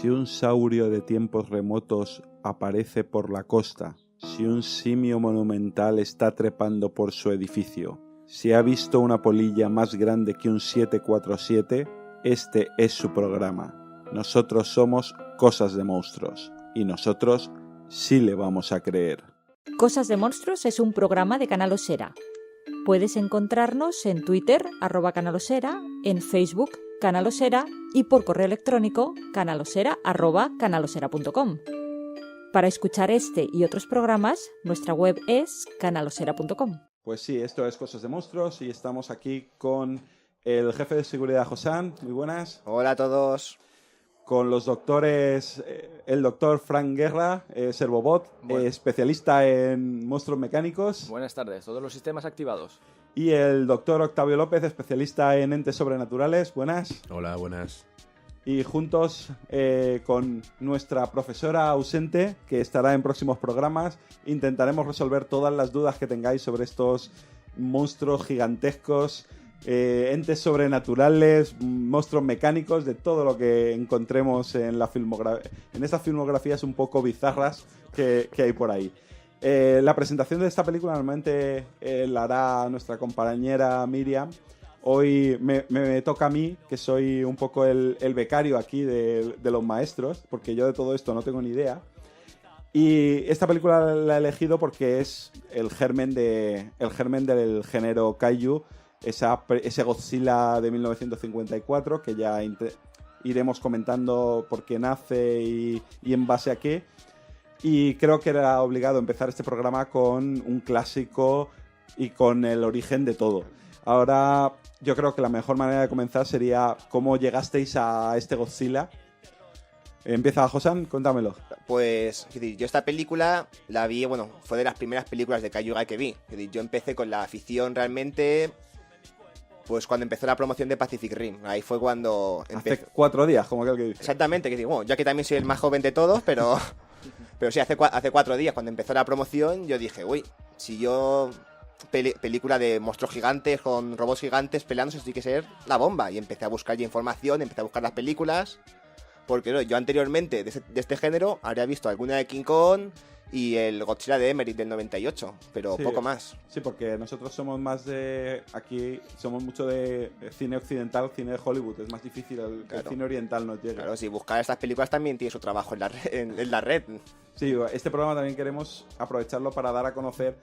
Si un saurio de tiempos remotos aparece por la costa, si un simio monumental está trepando por su edificio, si ha visto una polilla más grande que un 747, este es su programa. Nosotros somos Cosas de Monstruos y nosotros sí le vamos a creer. Cosas de Monstruos es un programa de Canal Osera. Puedes encontrarnos en Twitter, @canalosera, en Facebook, Canal Osera, y por correo electrónico, canalosera@canalosera.com. Para escuchar este y otros programas, nuestra web es canalosera.com. Pues sí, esto es Cosas de Monstruos y estamos aquí con el jefe de seguridad, Josán. Muy buenas. Hola a todos. Con los doctores, el doctor Frank Guerra, Servobot, especialista en monstruos mecánicos. Buenas tardes, todos los sistemas activados. Y el doctor Octavio López, especialista en entes sobrenaturales. Buenas. Hola, buenas. Y juntos con nuestra profesora ausente, que estará en próximos programas, intentaremos resolver todas las dudas que tengáis sobre estos monstruos gigantescos, entes sobrenaturales, monstruos mecánicos, de todo lo que encontremos en estas filmografías un poco bizarras que hay por ahí. La presentación de esta película normalmente la hará nuestra compañera Miriam. Hoy me toca a mí, que soy un poco el becario aquí de los maestros, porque yo de todo esto no tengo ni idea. Y esta película la he elegido porque es el germen del género Kaiju, ese Godzilla de 1954, que ya iremos comentando por qué nace y en base a qué. Y creo que era obligado empezar este programa con un clásico y con el origen de todo. Ahora, yo creo que la mejor manera de comenzar sería cómo llegasteis a este Godzilla. Empieza, Josan, cuéntamelo. Pues, yo esta película la vi, fue de las primeras películas de Kaiju que vi. Yo empecé con la afición realmente, pues cuando empezó la promoción de Pacific Rim. Ahí fue cuando empecé. Hace 4 días, como aquel que dice. Exactamente, ya que también soy el más joven de todos, pero sí, hace 4 días, cuando empezó la promoción, yo dije, si yo... película de monstruos gigantes con robots gigantes peleándose, tiene que ser la bomba. Y empecé a buscar ya información, empecé a buscar las películas, porque yo anteriormente de este género habría visto alguna de King Kong y el Godzilla de Emmerich del 98, pero sí, poco más. Sí, porque nosotros somos más aquí somos mucho de cine occidental, cine de Hollywood. Es más difícil el cine oriental nos llega. Claro, si buscar estas películas también tiene su trabajo en la red. Sí, este programa también queremos aprovecharlo para dar a conocer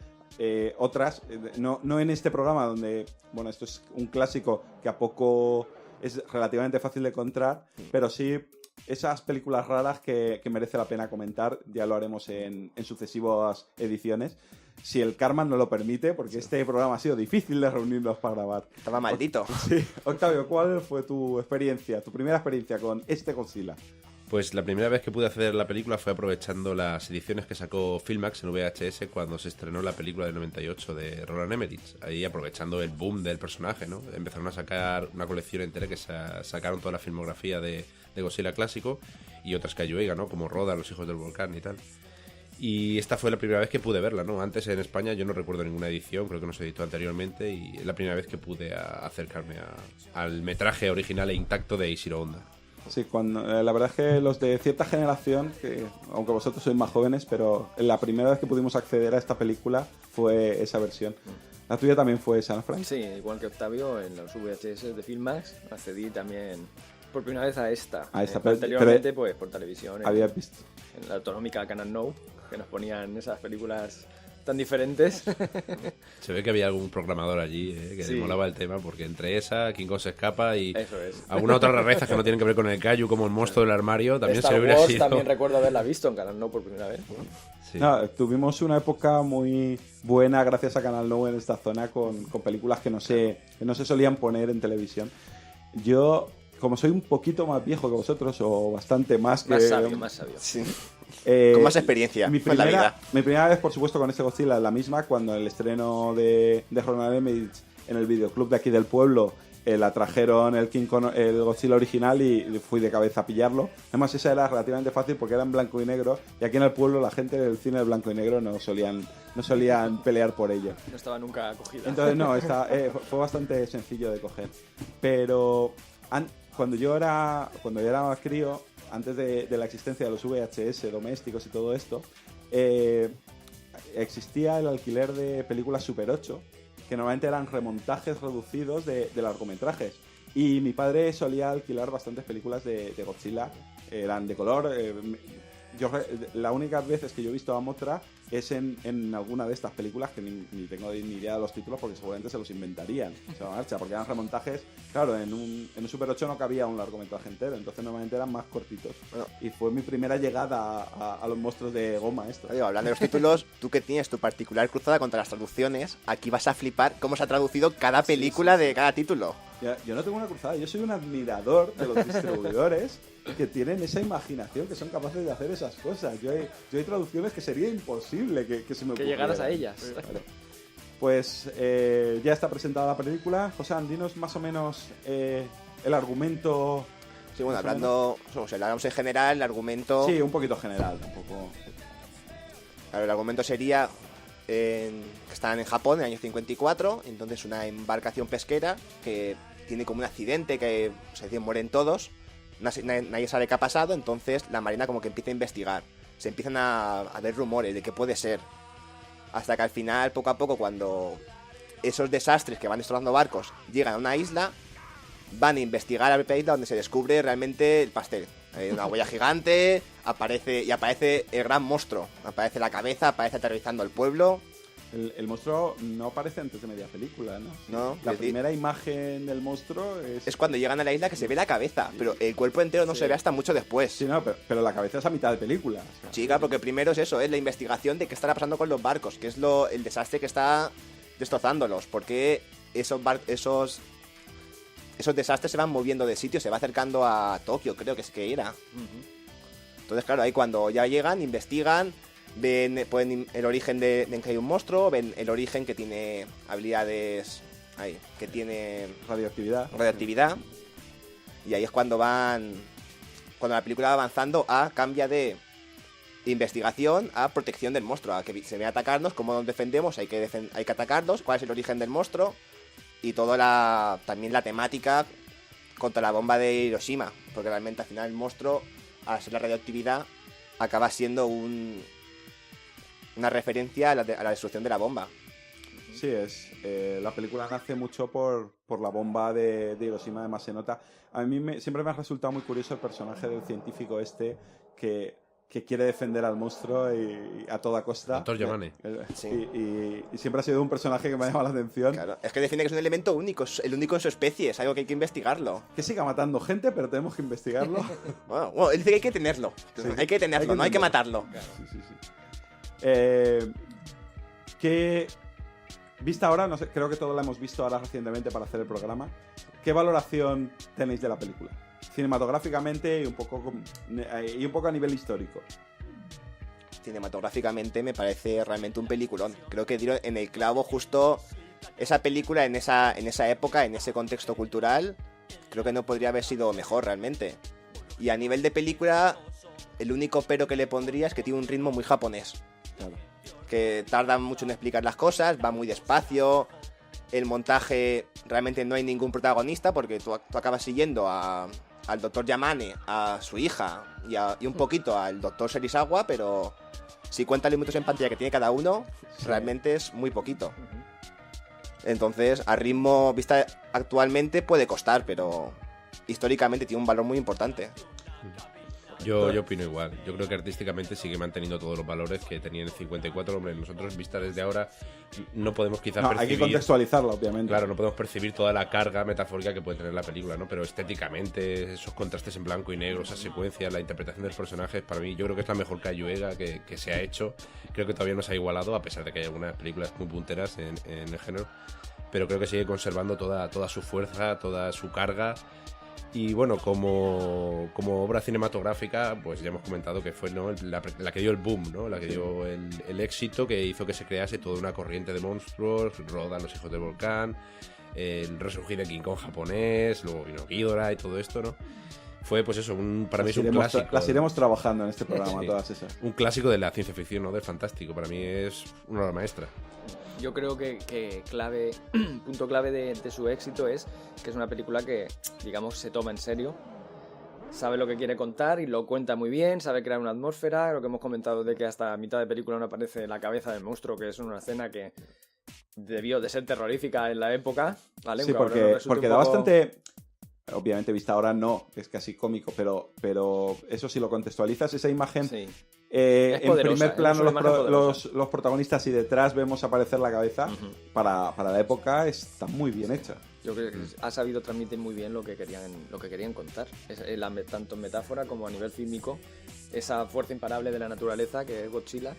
otras, no en este programa donde, esto es un clásico que a poco es relativamente fácil de encontrar, pero sí esas películas raras que merece la pena comentar. Ya lo haremos en sucesivas ediciones, si el karma nos lo permite, porque sí, este programa ha sido difícil de reunirnos para grabar. Estaba maldito. Sí. Octavio, ¿cuál fue tu primera experiencia con este Godzilla? Pues la primera vez que pude acceder a la película fue aprovechando las ediciones que sacó Filmax en VHS cuando se estrenó la película del 98 de Roland Emmerich. Ahí aprovechando el boom del personaje, ¿no? Empezaron a sacar una colección entera que sacaron toda la filmografía de Godzilla clásico y otras Kaiju, ¿no? Como Rodan, Los Hijos del Volcán y tal. Y esta fue la primera vez que pude verla, ¿no? Antes en España yo no recuerdo ninguna edición, creo que no se editó anteriormente, y es la primera vez que pude acercarme al metraje original e intacto de Ishiro Honda. Sí, la verdad es que los de cierta generación, que aunque vosotros sois más jóvenes, pero la primera vez que pudimos acceder a esta película fue esa versión. ¿La tuya también fue esa, ¿no, Frank? Sí, igual que Octavio, en los VHS de Filmax accedí también por primera vez a esta. Anteriormente, pues por televisión. ¿Habías visto? En la autonómica Canal No, que nos ponían esas películas tan diferentes. Se ve que había algún programador allí que le molaba el tema, porque entre esa, King Kong se escapa y algunas otras rarezas que no tienen que ver con el Kaiju, como el monstruo del armario, también Star se hubiera Wars sido... También recuerdo haberla visto en Canal No por primera vez. Sí. No, tuvimos una época muy buena gracias a Canal No en esta zona con películas que no se solían poner en televisión. Yo, como soy un poquito más viejo que vosotros, o bastante más que... Más sabio. Sí. Con más experiencia mi primera vez, por supuesto, con este Godzilla es la misma, cuando en el estreno de Roland Emmerich en el videoclub de aquí del pueblo la trajeron el Godzilla original y fui de cabeza a pillarlo. Además, esa era relativamente fácil porque era en blanco y negro, y aquí en el pueblo la gente del cine de blanco y negro no solían pelear por ello. No estaba nunca acogida. Entonces fue bastante sencillo de coger. Pero cuando yo era más crío, antes de la existencia de los VHS domésticos y todo esto, existía el alquiler de películas Super 8, que normalmente eran remontajes reducidos de largometrajes. Y mi padre solía alquilar bastantes películas de Godzilla, eran de color. La única veces que yo he visto a Mothra es en alguna de estas películas que ni tengo ni idea de los títulos, porque seguramente se los inventarían sobre la marcha, porque eran remontajes. Claro, en un Super 8 no cabía un largometraje entero, entonces normalmente eran más cortitos. Bueno, y fue mi primera llegada a los monstruos de goma esto. Oye, hablando de los títulos, tú que tienes tu particular cruzada contra las traducciones, aquí vas a flipar cómo se ha traducido cada película de cada título. Yo no tengo una cruzada, yo soy un admirador de los distribuidores que tienen esa imaginación, que son capaces de hacer esas cosas. Yo hay traducciones que sería imposible que se me ocurrieran. Que llegaras a ellas. Vale. Pues ya está presentada la película. José, dinos más o menos el argumento. Sí, bueno, hablamos en general, el argumento... Sí, un poquito general, tampoco... Claro, el argumento sería... que están en Japón en el año 54, entonces una embarcación pesquera que tiene como un accidente, que mueren todos, nadie sabe qué ha pasado, entonces la marina como que empieza a investigar, se empiezan a ver rumores de qué puede ser, hasta que al final, poco a poco, cuando esos desastres que van destrozando barcos llegan a una isla, van a investigar a la isla donde se descubre realmente el pastel. Hay una huella gigante, aparece el gran monstruo, aparece la cabeza, aparece aterrorizando al pueblo. El monstruo no aparece antes de media película, ¿no? No. La primera imagen del monstruo es cuando llegan a la isla, que se ve la cabeza, pero el cuerpo entero no se ve hasta mucho después. Sí, no, pero la cabeza es a mitad de película. O sea, chica, porque primero es eso, es la investigación de qué estará pasando con los barcos, que es el desastre que está destrozándolos, porque esos desastres se van moviendo de sitio, se va acercando a Tokio, creo que es que era. Entonces, claro, ahí cuando ya llegan, investigan, ven el origen de que hay un monstruo, ven el origen que tiene habilidades, que tiene radioactividad, y ahí es cuando la película va avanzando cambia de investigación a protección del monstruo, a que se ve atacarnos, cómo nos defendemos, hay que atacarlos, cuál es el origen del monstruo, y también la temática contra la bomba de Hiroshima, porque realmente al final el monstruo, al ser la radioactividad, acaba siendo una referencia a la destrucción de la bomba. Sí, la película nace mucho por la bomba de Hiroshima, además se nota. A mí siempre me ha resultado muy curioso el personaje del científico que quiere defender al monstruo y a toda costa. Doctor Yamane. Sí. Y siempre ha sido un personaje que me ha llamado la atención. Claro, es que defiende que es un elemento único, es el único en su especie, es algo que hay que investigarlo. Que siga matando gente, pero tenemos que investigarlo. Bueno, él dice que hay que tenerlo. Sí. Hay que tenerlo, no hay que matarlo. Claro. Sí. Que vista ahora, no sé, creo que todos la hemos visto ahora recientemente para hacer el programa. ¿Qué valoración tenéis de la película? Cinematográficamente y un poco a nivel histórico. Cinematográficamente me parece realmente un peliculón. Creo que dieron en el clavo justo esa película en esa época, en ese contexto cultural. Creo que no podría haber sido mejor realmente. Y a nivel de película, el único pero que le pondría es que tiene un ritmo muy japonés. Claro. Que tarda mucho en explicar las cosas, va muy despacio. El montaje, realmente no hay ningún protagonista porque tú acabas siguiendo al Dr. Yamane, a su hija y un poquito al Dr. Serizawa, pero si cuentas los minutos en pantalla que tiene cada uno, realmente es muy poquito. Entonces, a ritmo vista actualmente puede costar, pero históricamente tiene un valor muy importante. Yo opino igual. Yo creo que artísticamente sigue manteniendo todos los valores que tenía en el 54. Hombre, nosotros, vista desde ahora, no podemos quizás percibir... Hay que contextualizarlo, obviamente. Claro, no podemos percibir toda la carga metafórica que puede tener la película, ¿no? Pero estéticamente, esos contrastes en blanco y negro, esas secuencias, la interpretación de los personajes, para mí, yo creo que es la mejor Kaiyuega que se ha hecho. Creo que todavía no se ha igualado, a pesar de que hay algunas películas muy punteras en el género. Pero creo que sigue conservando toda su fuerza, toda su carga. Y bueno, como obra cinematográfica, pues ya hemos comentado que fue, ¿no?, la que dio el boom, ¿no?, la que dio el éxito que hizo que se crease toda una corriente de monstruos. Rodan Los Hijos del Volcán, el resurgir de King Kong japonés, luego vino Ghidorah y todo esto, ¿no? Fue, pues eso, para mí es un clásico. Las iremos trabajando en este programa, sí, todas esas. Un clásico de la ciencia ficción, ¿no?, del fantástico. Para mí es una obra maestra. Yo creo que punto clave de su éxito es que es una película que, digamos, se toma en serio sabe lo que quiere contar y lo cuenta muy bien, sabe crear una atmósfera, lo que hemos comentado de que hasta a mitad de película no aparece la cabeza del monstruo, que es una escena que debió de ser terrorífica en la época, ¿vale? Sí, porque da bastante... Obviamente vista ahora no, es casi cómico, pero eso si lo contextualizas, esa imagen... Sí. En primer plano los protagonistas y detrás vemos aparecer la cabeza. Para la época está muy bien hecha. Yo creo que ha sabido transmitir muy bien lo que querían contar, tanto en metáfora como a nivel fílmico. Esa fuerza imparable de la naturaleza que es Godzilla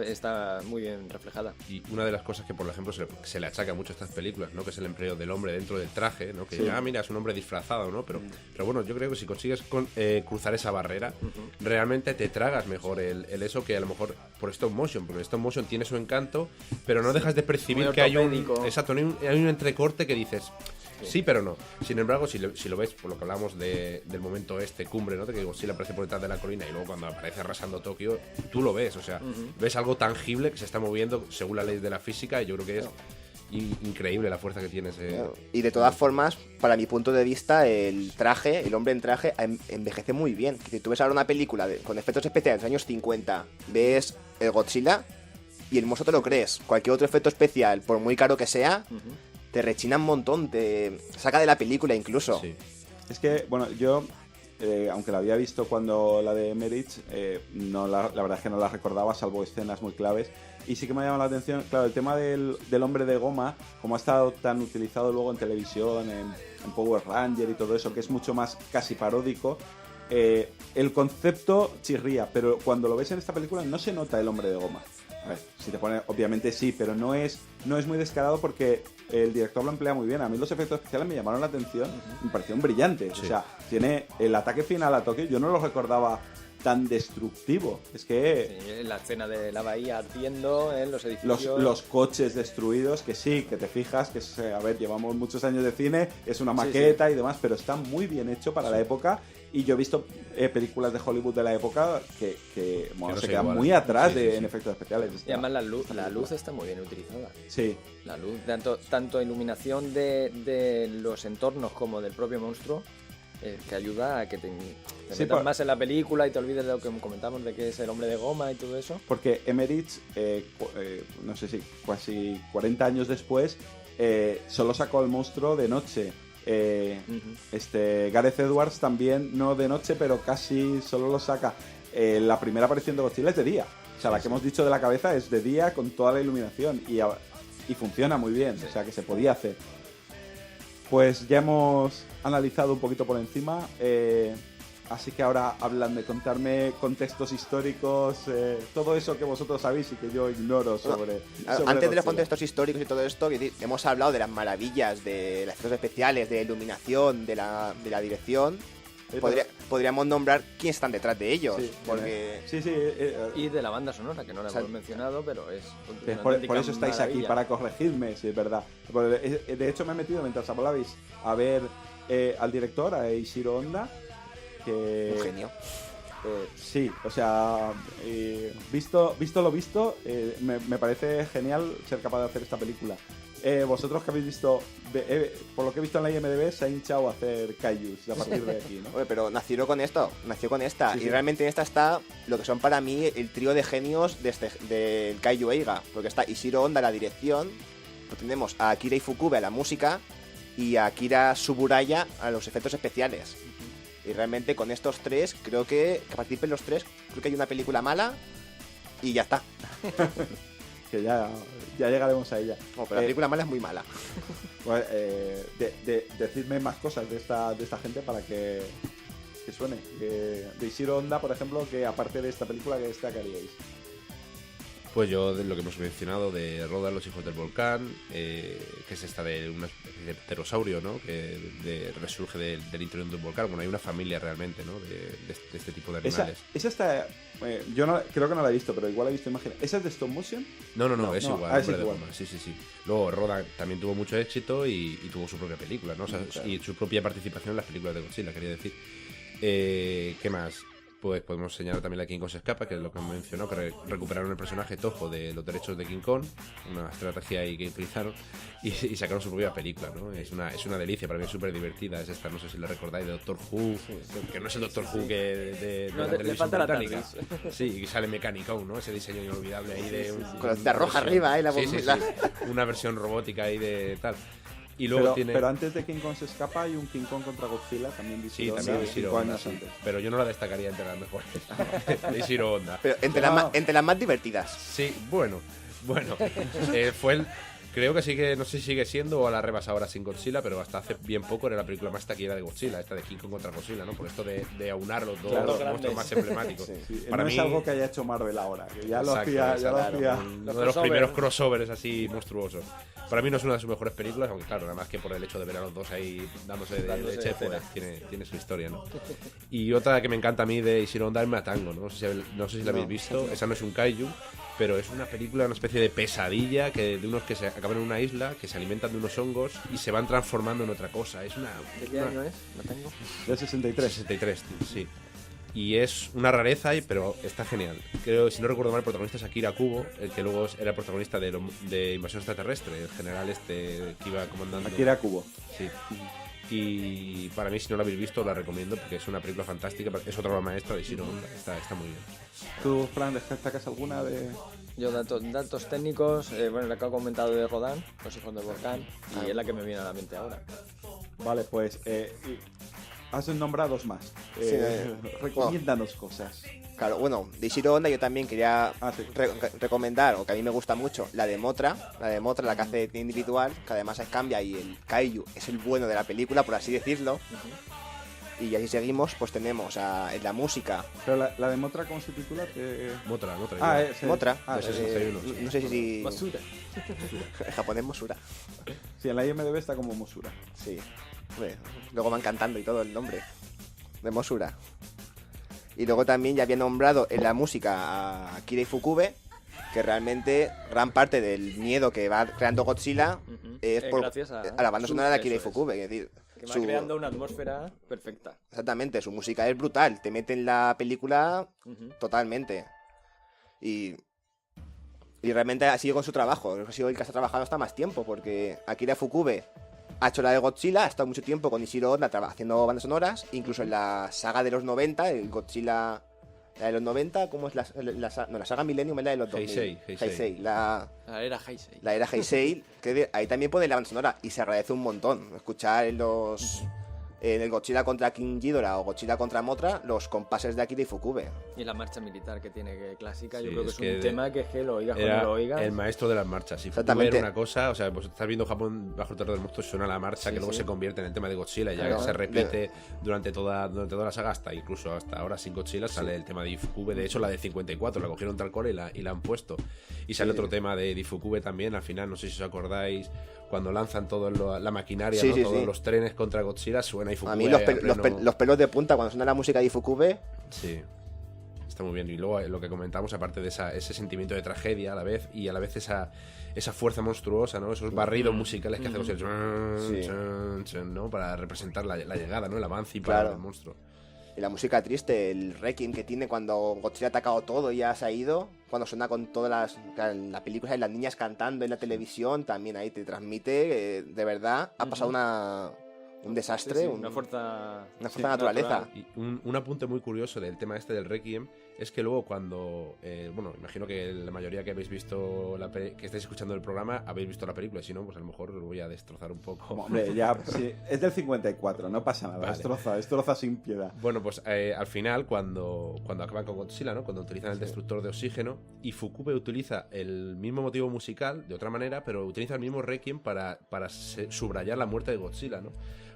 está muy bien reflejada. Y una de las cosas que, por ejemplo, se le achaca mucho a estas películas, ¿no? Que es el empleo del hombre dentro del traje, ¿no? Que mira, es un hombre disfrazado, ¿no? Pero bueno, yo creo que si consigues cruzar esa barrera, realmente te tragas mejor el eso que a lo mejor por stop motion, porque stop motion tiene su encanto, pero no dejas de percibir que hay un entrecorte que dices... Sí, pero no. Sin embargo, si lo ves, por lo que hablamos del momento cumbre, ¿no? De que Godzilla aparece por detrás de la colina y luego cuando aparece arrasando Tokio, tú lo ves, o sea, ves algo tangible que se está moviendo según la ley de la física y yo creo que es increíble la fuerza que tiene ese... Claro. Y de todas formas, para mi punto de vista, el hombre en traje envejece muy bien. Si tú ves ahora una película con efectos especiales de los años 50, ves el Godzilla y el monstruo te lo crees. Cualquier otro efecto especial, por muy caro que sea... te rechina un montón, te saca de la película incluso. Sí. Es que, bueno, yo, aunque la había visto cuando la de Emmerich, la verdad es que no la recordaba, salvo escenas muy claves. Y sí que me ha llamado la atención, claro, el tema del hombre de goma, como ha estado tan utilizado luego en televisión, en Power Ranger y todo eso, que es mucho más casi paródico. El concepto chirría, pero cuando lo ves en esta película no se nota el hombre de goma. A ver, si te pone, obviamente sí, pero no es muy descarado porque el director lo emplea muy bien. A mí los efectos especiales me llamaron la atención, me parecieron brillantes. Sí. O sea, tiene el ataque final a Tokio, yo no lo recordaba tan destructivo. Es que... Sí, la escena de la bahía ardiendo, los edificios... Los coches destruidos, que sí, que te fijas, que es, a ver, llevamos muchos años de cine, es una maqueta y demás, pero está muy bien hecho para la época. Y yo he visto películas de Hollywood de la época que bueno, se quedan muy atrás en efectos especiales. Y además la luz está muy bien utilizada. Sí. La luz, tanto iluminación de los entornos como del propio monstruo, que ayuda a que te metas más en la película y te olvides de lo que comentamos de que es el hombre de goma y todo eso. Porque Emmerich, no sé si casi 40 años después, solo sacó el monstruo de noche. Gareth Edwards también, no de noche, pero casi solo lo saca. La primera aparición de Godzilla es de día. O sea, la que hemos dicho de la cabeza es de día con toda la iluminación y funciona muy bien. O sea, que se podía hacer. Pues ya hemos analizado un poquito por encima. Así que ahora hablan de contarme contextos históricos, todo eso que vosotros sabéis y que yo ignoro sobre antes de los contextos históricos y todo esto, hemos hablado de las maravillas de los efectos especiales, de iluminación, de la dirección. Podríamos nombrar quiénes están detrás de ellos. Sí, porque... y de la banda sonora, que no la hemos mencionado, pero es... Por eso estáis aquí, para corregirme, si es verdad. De hecho, me he metido, mientras hablabais, a ver al director, a Eiichiro Honda, que... Un genio. Sí, o sea, visto lo visto, me parece genial ser capaz de hacer esta película. Vosotros que habéis visto, por lo que he visto en la IMDb, se ha hinchado a hacer kaijus a partir de aquí, ¿no? Oye, pero nació con esta, sí. Y realmente en esta está lo que son para mí el trío de genios del Kaiju Eiga, porque está Eiichiro Honda a la dirección, tenemos a Akira Ifukube a la música y a Akira Tsuburaya a los efectos especiales. Y realmente con estos tres, creo que participen los tres, creo que hay una película mala y ya está. Que ya llegaremos a ella. No, pero la película mala es muy mala. Pues, decidme más cosas de esta gente para que suene. De Eiichiro Honda, por ejemplo, que aparte de esta película, ¿qué destacaríais? Pues yo, de lo que hemos mencionado, de Rodan, Los Hijos del Volcán, que es esta de una especie de pterosaurio, ¿no? Que resurge del interior de un volcán. Bueno, hay una familia realmente, ¿no? De este tipo de animales. Esa está... yo creo que no la he visto, pero igual he visto imágenes. ¿Esa es de stop motion? No, es igual. Es igual. Sí. Luego Rodan también tuvo mucho éxito y tuvo su propia película, ¿no? O sea, claro. Y su propia participación en las películas de Godzilla, quería decir. ¿Qué más? pues podemos señalar también la King Kong se escapa, que es lo que mencionó, que recuperaron el personaje Toho de los derechos de King Kong, una estrategia ahí que utilizaron, y sacaron su propia película, ¿no? Es una delicia, para mí es súper divertida, es esta, no sé si la recordáis, de Doctor Who, que no es el Doctor Who que de No, la le televisión falta la británica. TARDIS. Sí, y sale Mechanicon, ¿no? Ese diseño inolvidable ahí de... Con la cinta roja arriba, la Sí, bombilla. una versión robótica ahí de tal. Y luego pero antes de King Kong se escapa hay un King Kong contra Godzilla, también de Sí, Ishiro también Honda, de Ishiro 5 Honda, años sí. antes. Pero yo no la destacaría entre las mejores. De Ishiro Honda. Pero entre las más divertidas. Sí, bueno. Fue el... Creo que sigue, no sé si sigue siendo o la rebasa ahora sin Godzilla, pero hasta hace bien poco era la película más taquillera de Godzilla, esta de King Kong contra Godzilla, ¿no? Por esto de aunar los dos Claro, monstruos grandes. más emblemáticos. Sí, Para no mí, es algo que haya hecho Marvel ahora, que ya lo exacto, hacía, uno de los crossover. primeros crossovers así monstruosos. Para mí no es una de sus mejores películas, aunque claro, nada más que por el hecho de ver a los dos ahí dándose de chef, pues, tiene su historia, ¿no? Y otra que me encanta a mí de Ishiro Honda es Matango, ¿no? No sé si la habéis visto, esa no es un kaiju, pero es una película, una especie de pesadilla de unos que se acaban en una isla, que se alimentan de unos hongos y se van transformando en otra cosa. Es una... ¿De qué año es? ¿Lo tengo? Del 63. 63, tío, sí. Y es una rareza, pero está genial. Creo, si no recuerdo mal, el protagonista es Akira Kubo, el que luego era el protagonista de Invasión Extraterrestre, el general este que iba comandando. Akira Kubo. Sí. Y para mí, si no la habéis visto, la recomiendo porque es una película fantástica. Es otra obra maestra de Ishiro Honda. Está muy bien. ¿Tú, Fran, destacas alguna de...? Yo datos técnicos, bueno, la que he comentado de Rodin, Los hijos del volcán, y es la que me viene a la mente ahora. Vale, pues has nombrado dos más. Recomiéndanos cosas. Claro, bueno, de Ishiro Honda yo también quería Sí. recomendar, o que a mí me gusta mucho, la de Mothra, la que hace individual, que además es cambia y el kaiju es el bueno de la película, por así decirlo. Y así seguimos, pues tenemos en la música Pero la de Mothra, ¿cómo se titula? Mothra. Sí. Mothra, de 61, sí. no sé si Basura. en japonés Mosura, Sí, en la IMDb está como Mosura. sí. Hombre, luego van cantando y todo el nombre de Mosura. Y luego también ya había nombrado en la música a Akira Ifukube, que realmente gran parte del miedo que va creando Godzilla es por Gracias a la banda sonora de Akira eso es. Ifukube, es decir, Que va creando una atmósfera perfecta. exactamente, su música es brutal, te mete en la película totalmente. Y realmente ha sido con su trabajo, ha sido el que ha trabajado hasta más tiempo, porque Akira Ifukube ha hecho la de Godzilla, ha estado mucho tiempo con Ishiro Honda haciendo bandas sonoras, incluso en la saga de los 90, el Godzilla, la de los 90, ¿cómo es la saga Millennium es la de los 2000? Heisei. La Era Heisei. era Heisei, que ahí también pone la banda sonora y se agradece un montón escuchar en el Godzilla contra King Ghidorah o Godzilla contra Mothra los compases de Akira Ifukube. Y la marcha militar que tiene que clásica, Sí, yo creo que es es que un tema que lo oigas Era cuando lo oigas. el maestro de las marchas. Si Exactamente. ver una cosa, o sea, pues estás viendo Japón bajo el terror del monstruo, suena la marcha Sí, que luego sí. se convierte en el tema de Godzilla, ya Claro. que se repite durante toda la saga, incluso hasta ahora sin Godzilla sale el tema de Ifukube. De hecho, la de 54 la cogieron tal cual y la han puesto. Y sale otro tema de Ifukube también, al final, no sé si os acordáis, cuando lanzan toda la maquinaria, Sí, ¿no? sí, Todos sí. los trenes contra Godzilla, suena Ifukube. A mí pleno- los pelos de punta cuando suena la música de Ifukube. Sí, está muy bien. Y luego lo que comentamos, aparte de ese sentimiento de tragedia a la vez, y a la vez esa fuerza monstruosa, ¿no? Esos barridos musicales que hacemos ¿no? Para representar la llegada, ¿no? El avance y para Claro. del monstruo. Y la música triste, el requiem que tiene cuando Godzilla ha atacado todo y ya se ha ido, cuando suena con todas las películas y las niñas cantando en la televisión, también ahí te transmite, de verdad, ha pasado un desastre, Sí, una fuerza naturaleza. Y un apunte muy curioso del tema este del Requiem es que luego cuando, bueno, imagino que la mayoría que habéis visto, que estáis escuchando el programa, habéis visto la película, y si no, pues a lo mejor os voy a destrozar un poco. Hombre, ya, sí, es del 54, no pasa nada, Vale. destroza sin piedad. Bueno, pues al final, cuando acaban con Godzilla, ¿no? Cuando utilizan el destructor de oxígeno, y Ifukube utiliza el mismo motivo musical, de otra manera, pero utiliza el mismo Requiem para subrayar la muerte de Godzilla, ¿no?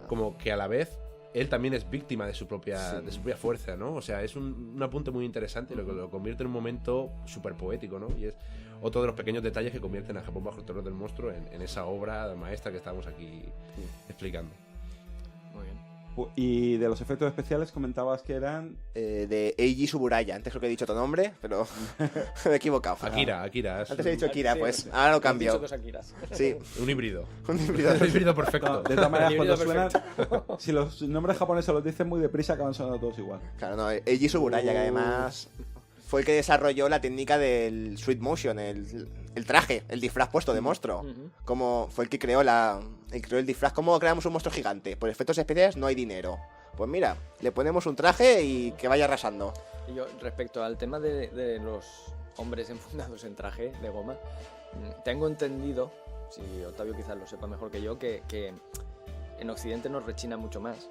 Como que a la vez él también es víctima de su propia fuerza, ¿no? O sea, es un apunte muy interesante y lo convierte en un momento súper poético, ¿no? Y es otro de los pequeños detalles que convierten a Japón bajo el terror del monstruo en esa obra maestra que estamos aquí explicando. Muy bien. Y de los efectos especiales comentabas que eran... de Eiji Tsuburaya. Antes creo que he dicho otro nombre, pero me he equivocado. Akira. Antes he dicho Akira, Sí, pues sí. ahora lo Has dicho cambio. dos Akiras. Sí, Un híbrido. un híbrido. Un híbrido No, perfecto. de todas maneras, cuando Híbrido suenan... Si los nombres japoneses los dicen muy deprisa, acaban sonando todos igual. Claro, no, Eiji Tsuburaya, que además fue el que desarrolló la técnica del Sweet Motion, el traje, el disfraz puesto de monstruo. Ujú. Como fue el que creó el disfraz. ¿Cómo creamos un monstruo gigante? Por efectos especiales no hay dinero. Pues mira, le ponemos un traje y que vaya arrasando. Y yo, respecto al tema de los hombres enfundados en traje de goma, tengo entendido, si Octavio quizás lo sepa mejor que yo, que en Occidente nos rechina mucho más.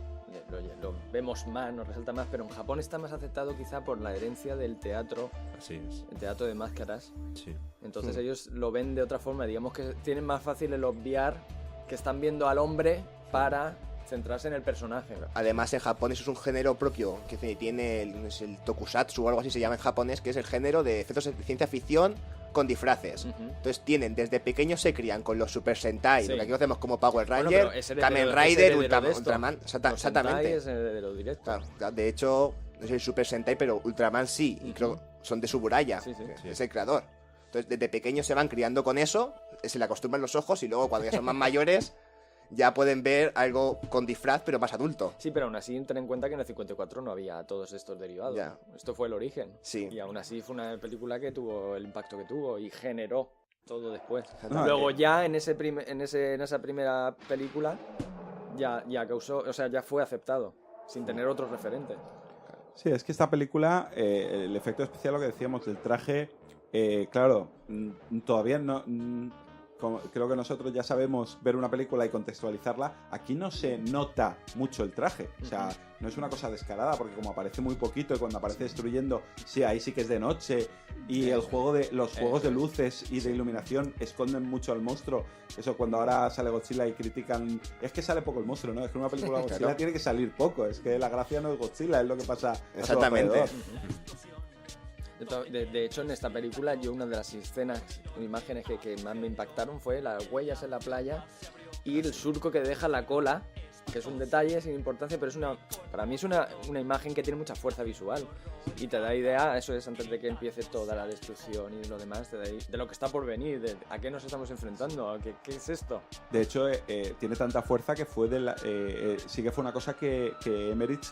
Lo vemos más, nos resalta más, pero en Japón está más aceptado quizá por la herencia del teatro, Así es. el teatro de máscaras. Sí. Entonces ellos lo ven de otra forma, digamos que tienen más fácil el obviar que están viendo al hombre para centrarse en el personaje. Además, en Japón eso es un género propio, que tiene es el tokusatsu o algo así se llama en japonés, que es el género de efectos de ciencia ficción con disfraces. Ujú. Entonces tienen, desde pequeños se crían con los Super Sentai, Sí. lo que aquí conocemos como Power Bueno, Ranger, pero es heredero- Kamen es Rider, heredero de esto. Ultraman, Los Sentai exactamente. es heredero directo. Claro, de hecho, no es el Super Sentai, pero Ultraman sí, y creo que son de Tsuburaya, Sí, sí. que Sí. es el creador. Entonces, desde pequeños se van criando con eso, se le acostumbran los ojos y luego cuando ya son más mayores ya pueden ver algo con disfraz, pero más adulto. Sí, pero aún así ten en cuenta que en el 54 no había todos estos derivados. Ya. Esto fue el origen. Sí. Y aún así fue una película que tuvo el impacto que tuvo y generó todo después. No, Luego ya en esa primera película ya causó, o sea, ya fue aceptado, sin tener otros referentes. Sí, es que esta película, el efecto especial, lo que decíamos del traje, claro, todavía no... creo que nosotros ya sabemos ver una película y contextualizarla. Aquí no se nota mucho el traje. O sea, no es una cosa descarada, porque como aparece muy poquito y cuando aparece destruyendo, sí, ahí sí que es de noche. Y los juegos de luces y de iluminación esconden mucho al monstruo. Eso cuando ahora sale Godzilla y critican... Es que sale poco el monstruo, ¿no? Es que en una película de Godzilla Claro. tiene que salir poco. Es que la gracia no es Godzilla, es lo que pasa a su Exactamente. alrededor. De hecho, en esta película, yo una de las escenas, imágenes que más me impactaron fue las huellas en la playa y el surco que deja la cola, que es un detalle sin importancia, pero para mí es una imagen que tiene mucha fuerza visual y te da idea, eso es antes de que empiece toda la destrucción y lo demás, de lo que está por venir, de a qué nos estamos enfrentando, qué es esto. De hecho, tiene tanta fuerza que fue sí que fue una cosa que Emmerich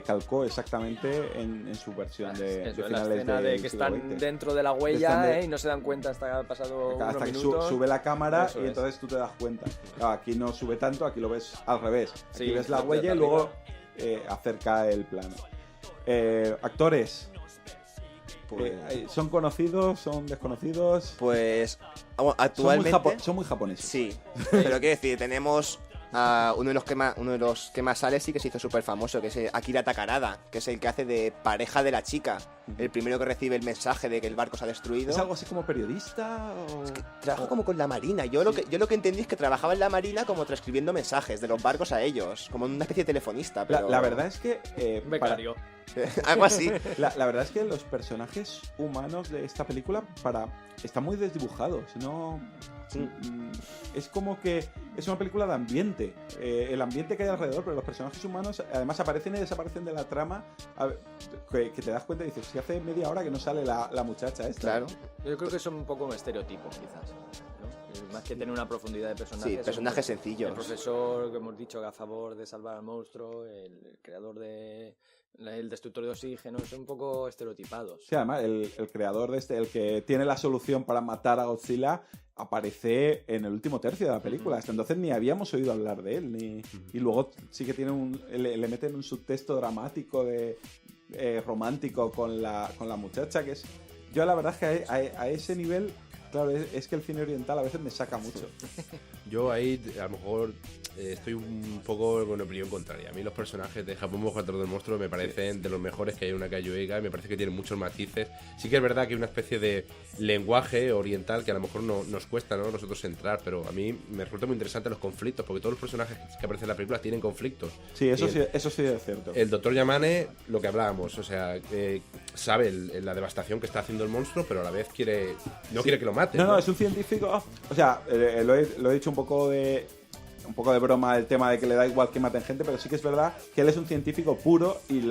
calcó exactamente en su versión de Eso, la finales escena de del que siglo están XX. dentro de la Están huella y no se dan cuenta hasta que ha pasado Hasta unos que minutos. sube la cámara Eso y es. entonces tú te das cuenta. Claro, aquí no sube tanto, aquí lo ves al revés. Aquí Sí, ves la desde huella y arriba. luego acerca el plano. Actores. ¿Son conocidos? ¿Son desconocidos? Pues vamos, Son muy, actualmente son muy japoneses. sí, pero quiero decir, tenemos a uno de los que más sale, sí que se hizo súper famoso, que es Akira Takarada, que es el que hace de pareja de la chica, el primero que recibe el mensaje de que el barco se ha destruido. ¿Es algo así como periodista? O... Trabaja como con la marina. Yo lo que entendí es que trabajaba en la marina como transcribiendo mensajes de los barcos a ellos, como una especie de telefonista. Pero... La verdad es que... Becario. algo así. La verdad es que los personajes humanos de esta película están muy desdibujados. No, es como que es una película de ambiente. El ambiente que hay alrededor, pero los personajes humanos además aparecen y desaparecen de la trama. Que te das cuenta y dices, si hace media hora que no sale la muchacha esta. Claro. Yo creo que son un poco estereotipos, quizás, ¿no? Más que tener una profundidad de personajes. Sí, personajes son sencillos. El profesor, que hemos dicho, que a favor de salvar al monstruo, el creador el destructor de oxígeno, son un poco estereotipados. Sí, además, el creador de el que tiene la solución para matar a Godzilla, aparece en el último tercio de la película. Hasta entonces ni habíamos oído hablar de él. Y luego sí que tiene le meten un subtexto dramático romántico con la muchacha, que es... Yo la verdad es que a ese nivel, claro, es que el cine oriental a veces me saca mucho. Yo ahí a lo mejor estoy un poco con opinión contraria. A mí los personajes de Japón Monogatari del monstruo me parecen de los mejores que hay en una Kaioeiga y me parece que tienen muchos matices. Sí que es verdad que hay una especie de lenguaje oriental que a lo mejor nos cuesta, ¿no?, nosotros entrar, pero a mí me resulta muy interesante los conflictos, porque todos los personajes que aparecen en la película tienen conflictos. Sí, eso sí es cierto. El doctor Yamane, lo que hablábamos, o sea, sabe la devastación que está haciendo el monstruo, pero a la vez no quiere que lo mate. No, es un científico. O sea, lo he dicho un un poco de broma el tema de que le da igual que maten gente, pero sí que es verdad que él es un científico puro y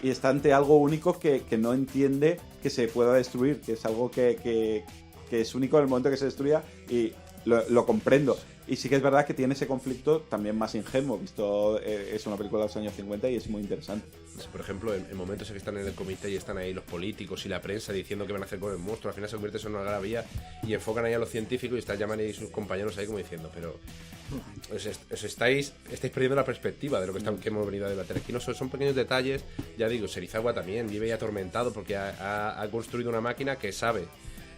está ante algo único que no entiende que se pueda destruir, que es algo que es único en el momento que se destruya, y lo comprendo. Y sí que es verdad que tiene ese conflicto también más ingenuo, visto es una película de los años 50 y es muy interesante. Por ejemplo, en momentos en que están en el comité y están ahí los políticos y la prensa diciendo qué van a hacer con el monstruo, al final se convierte en una algarabía y enfocan ahí a los científicos y están llamando ahí sus compañeros ahí como diciendo, pero os estáis perdiendo la perspectiva de lo que hemos venido a debatir aquí. No son pequeños detalles, ya digo, Serizawa también vive ya atormentado porque ha construido una máquina que sabe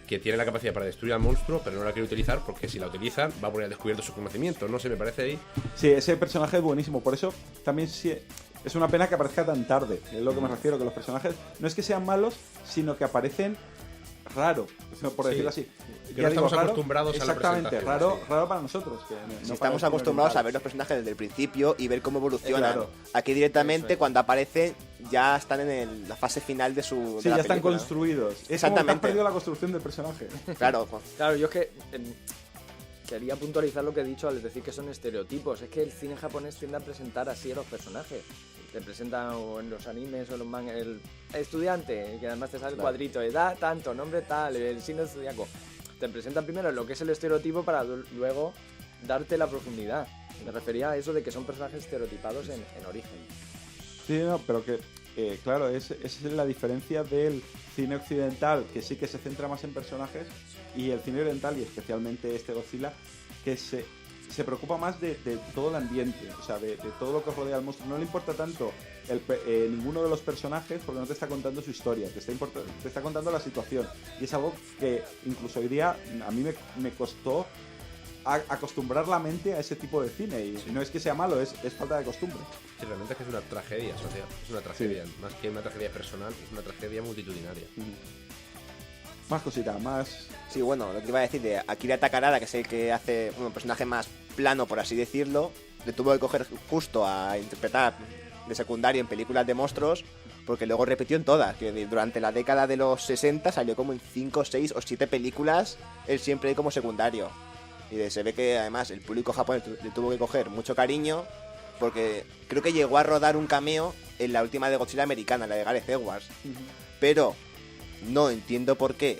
que tiene la capacidad para destruir al monstruo, pero no la quiere utilizar porque si la utilizan va a poner al descubierto sus conocimientos. No sé, me parece ahí. Sí, ese personaje es buenísimo. Por eso también es una pena que aparezca tan tarde. Es lo que me refiero, que los personajes no es que sean malos, sino que aparecen raro, por decirlo así. Que no estamos acostumbrados a la presentación. Exactamente, raro para nosotros. Que estamos acostumbrados a ver los personajes desde el principio y ver cómo evolucionan. Claro. Aquí directamente, cuando aparecen, ya están en la fase final de su. Sí, de ya la están película. construidos. Es Exactamente. como que has perdido la construcción del personaje. Claro. Claro, yo es que quería puntualizar lo que he dicho al decir que son estereotipos. Es que el cine japonés tiende a presentar así a los personajes. Te presentan o en los animes o en los mangas el estudiante, que además te sale el cuadrito, edad tanto, nombre tal, el signo zodiaco. Te presentan primero lo que es el estereotipo para luego darte la profundidad. Me refería a eso de que son personajes estereotipados en origen. Sí, no, pero que, claro, esa es la diferencia del cine occidental, que sí que se centra más en personajes, y el cine oriental, y especialmente este Godzilla, que se preocupa más de todo el ambiente, o sea, de todo lo que rodea al monstruo. No le importa tanto ninguno de los personajes porque no te está contando su historia, te está contando la situación. Y es algo que incluso hoy día a mí me costó acostumbrar la mente a ese tipo de cine. Y no es que sea malo, es falta de costumbre. Sí, realmente es que es una tragedia social, es una tragedia, más que una tragedia personal, es una tragedia multitudinaria. Más cositas, más... Sí, bueno, lo que iba a decir de Akira Takarada, que es el que hace un personaje más plano, por así decirlo, le tuvo que coger justo a interpretar de secundario en películas de monstruos, porque luego repitió en todas, que durante la década de los 60 salió como en 5, 6 o 7 películas, él siempre como secundario. Y se ve que además el público japonés le tuvo que coger mucho cariño, porque creo que llegó a rodar un cameo en la última de Godzilla americana, la de Gareth Edwards. Pero no entiendo por qué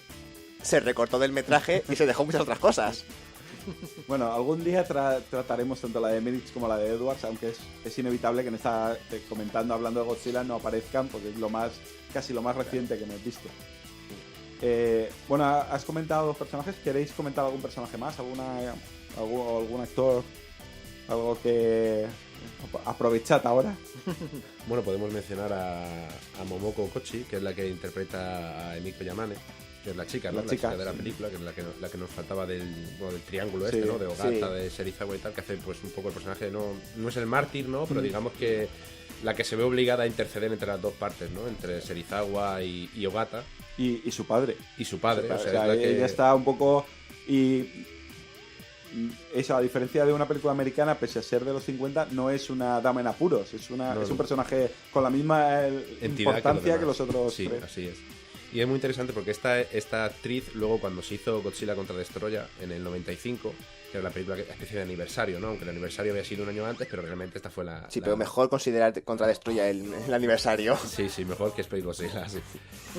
se recortó del metraje y se dejó muchas otras cosas. Bueno, algún día trataremos tanto la de Emmerich como la de Edwards, aunque es inevitable que en esta hablando de Godzilla no aparezcan, porque es casi lo más reciente que hemos visto. Bueno, has comentado dos personajes. ¿Queréis comentar algún personaje más? ¿Algún actor? Algo que... Aprovechad ahora. Bueno, podemos mencionar a Momoko Kochi, que es la que interpreta a Emiko Yamane, que es la chica, ¿no? La chica de la película, que es la que nos faltaba del triángulo este, ¿no? De Ogata, de Serizawa y tal, que hace pues un poco el personaje, no es el mártir, ¿no? Pero digamos que la que se ve obligada a interceder entre las dos partes, ¿no? Entre Serizawa y Ogata. Y su padre. Y su padre. O sea, ella está un poco... Y eso, a diferencia de una película americana, pese a ser de los 50, no es una dama en apuros. Es un personaje con la misma importancia que los otros. Sí, tres. Así es. Y es muy interesante porque esta actriz, luego cuando se hizo Godzilla contra Destoroyah en el 95, que era la película especie de aniversario, ¿no? Aunque el aniversario había sido un año antes, pero realmente esta fue la... Sí, pero mejor considerar contra Destoroyah el aniversario. Sí, mejor que Space Godzilla, sí.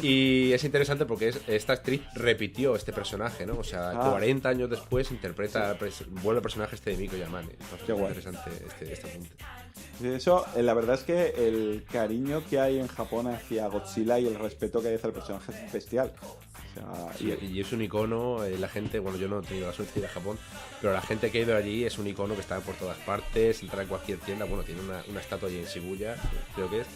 Y es interesante porque esta actriz repitió este personaje, ¿no? O sea, 40 años después vuelve el personaje de Emiko Yamane. Qué guay. Interesante este punto. Eso, la verdad es que el cariño que hay en Japón hacia Godzilla y el respeto que hay hacia el personaje es bestial. O sea, y es un icono, la gente, bueno, yo no he tenido la suerte de ir a Japón, pero la gente que ha ido allí es un icono que está por todas partes, entra en cualquier tienda, bueno, tiene una estatua allí en Shibuya, creo que es.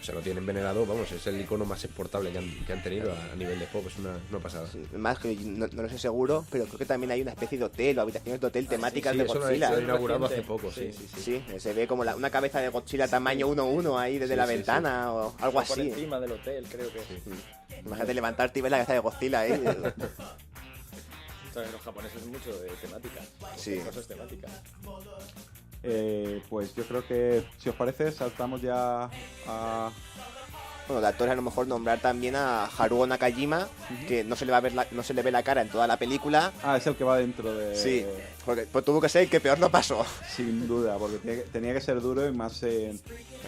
O sea, lo tienen venerado, vamos, es el icono más exportable que han tenido a nivel de pop, es una pasada. Sí, más que no lo sé seguro, pero creo que también hay una especie de hotel o habitaciones de hotel temáticas de Godzilla. Eso lo he inaugurado hace poco, sí. Sí, se ve como una cabeza de Godzilla tamaño 1:1 ahí desde la ventana o algo así. Por encima del hotel, creo que sí. Imagínate levantarte y ver la cabeza de Godzilla ahí. Los japoneses mucho de temáticas, cosas temáticas. Pues yo creo que, si os parece, saltamos ya a bueno, de actores a lo mejor nombrar también a Haruo Nakajima, que no se le ve la cara en toda la película. Ah, es el que va dentro de... Sí, porque pues, tuvo que ser el que peor no pasó. Sin duda, porque tenía que ser duro y más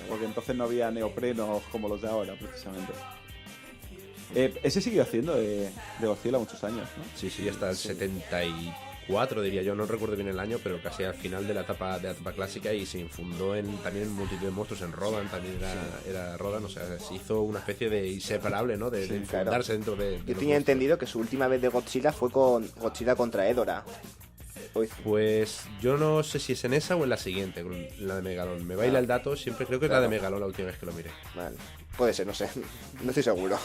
porque entonces no había neoprenos como los de ahora, precisamente. Ese siguió haciendo de Godzilla muchos años, ¿no? Sí, hasta el 74, diría yo, no recuerdo bien el año, pero casi al final de la etapa clásica, y se infundó también en multitud de monstruos. En Rodan también era Rodan, o sea, se hizo una especie de inseparable, ¿no? De infundarse dentro de Yo tenía entendido que su última vez de Godzilla fue con Godzilla contra Hedorah. Pues yo no sé si es en esa o en la siguiente, la de Megalón. Me baila el dato, siempre creo que es la de Megalón la última vez que lo miré. Vale, puede ser, no sé, no estoy seguro.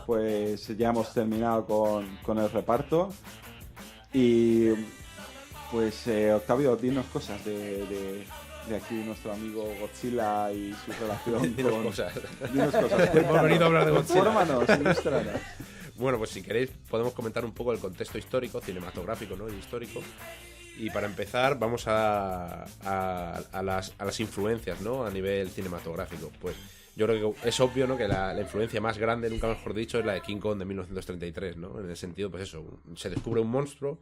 Pues ya hemos terminado con el reparto. Y pues Octavio, dinos cosas de aquí nuestro amigo Godzilla y su relación Dinos con... cosas. Dinos cosas. Hemos venido a hablar de Godzilla. Infórmanos, ilústranos. Bueno, pues si queréis podemos comentar un poco el contexto histórico, cinematográfico, ¿no? Y histórico. Y para empezar vamos a las influencias, ¿no? A nivel cinematográfico. Pues yo creo que es obvio, ¿no? Que la influencia más grande, nunca mejor dicho, es la de King Kong de 1933, ¿no? En el sentido, pues eso, se descubre un monstruo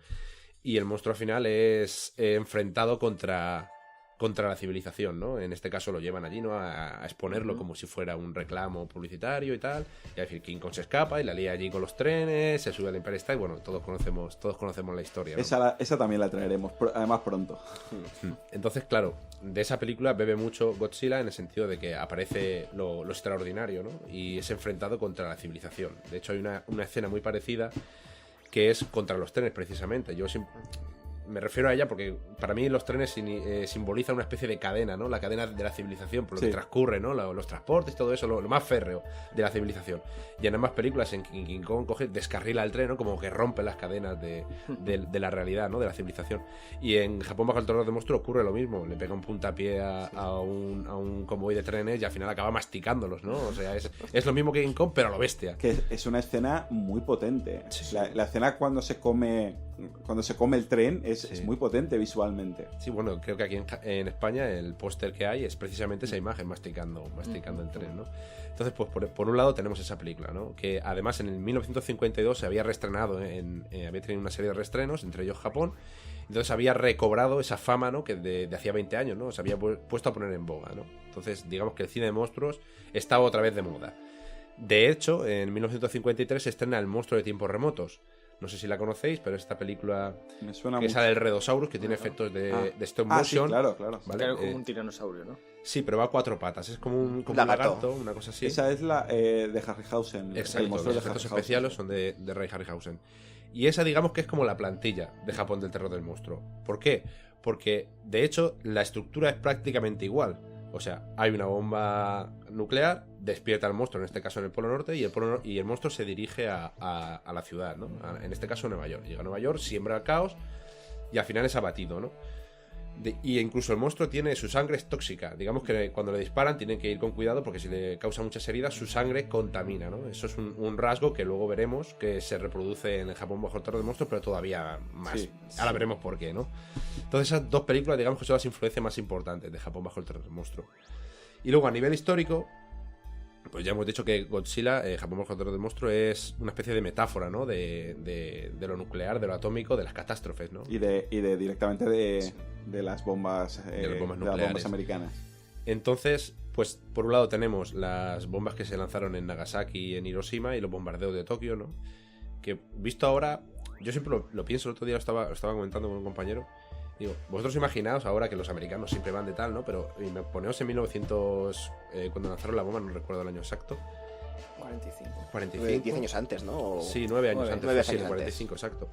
y el monstruo al final es enfrentado contra la civilización, ¿no? En este caso lo llevan allí, ¿no? A exponerlo como si fuera un reclamo publicitario y tal. Y al fin King Kong se escapa y la lía allí con los trenes, se sube al Empire State. Bueno, todos conocemos la historia, ¿no? Esa también la traeremos, además pronto. Entonces, claro, de esa película bebe mucho Godzilla en el sentido de que aparece lo extraordinario, ¿no? Y es enfrentado contra la civilización. De hecho, hay una escena muy parecida que es contra los trenes, precisamente. Yo me refiero a ella porque para mí los trenes simbolizan una especie de cadena, ¿no? La cadena de la civilización, por lo que transcurre, ¿no? Los transportes, todo eso, lo más férreo de la civilización. Y en ambas películas, en King Kong descarrila el tren, ¿no? Como que rompe las cadenas de la realidad, ¿no? De la civilización. Y en Japón bajo el terror del monstruo ocurre lo mismo. Le pega un puntapié a un convoy de trenes y al final acaba masticándolos, ¿no? O sea, es lo mismo que King Kong, pero a lo bestia. Que es una escena muy potente. Sí. La escena cuando se come el tren es muy potente visualmente. Sí, bueno, creo que aquí en España el póster que hay es precisamente esa imagen masticando el tren, ¿no? Entonces, pues por un lado tenemos esa película, ¿no? Que además en el 1952 se había reestrenado, había tenido una serie de reestrenos, entre ellos Japón. Entonces había recobrado esa fama, ¿no? Que de hacía 20 años, ¿no? Se había puesto a poner en boga, ¿no? Entonces, digamos que el cine de monstruos estaba otra vez de moda. De hecho, en 1953 se estrena El monstruo de tiempos remotos. No sé si la conocéis, pero esta película me suena que mucho. sale el Redosaurus, que tiene efectos de stop motion. Sí, claro. ¿vale? Claro, como un tiranosaurio, ¿no? Sí, pero va a 4 patas. Es como un lagarto, una cosa así. Esa es la de Harryhausen. Exacto, los efectos especiales son de Ray Harryhausen. Y esa, digamos que es como la plantilla de Japón del terror del monstruo. ¿Por qué? Porque, de hecho, la estructura es prácticamente igual. O sea, hay una bomba nuclear, despierta al monstruo, en este caso en el Polo Norte, y el monstruo se dirige a la ciudad, ¿no? En este caso Nueva York. Llega a Nueva York, siembra el caos y al final es abatido, ¿no? Y incluso el monstruo su sangre es tóxica. Digamos que cuando le disparan tienen que ir con cuidado porque si le causa muchas heridas, su sangre contamina, ¿no? Eso es un rasgo que luego veremos que se reproduce en el Japón bajo el terror del monstruo, pero todavía más. Sí. Ahora veremos por qué, ¿no? Entonces esas dos películas, digamos que son las influencias más importantes de Japón bajo el terror del monstruo. Y luego a nivel histórico, pues ya hemos dicho que Godzilla, Japón bajo el terror del monstruo, es una especie de metáfora, ¿no? De lo nuclear, de lo atómico, de las catástrofes, ¿no? Y directamente de las bombas, de las bombas americanas. Entonces, pues por un lado tenemos las bombas que se lanzaron en Nagasaki y en Hiroshima y los bombardeos de Tokio, ¿no? Que visto ahora, yo siempre lo pienso, el otro día lo estaba comentando con un compañero. Digo, vosotros imaginaos ahora que los americanos siempre van de tal, ¿no? Pero poneos en 1900, cuando lanzaron la bomba, no recuerdo el año exacto. 45. 10 años antes, ¿no? Sí, 9 años antes. 9 sí, años 45, exacto.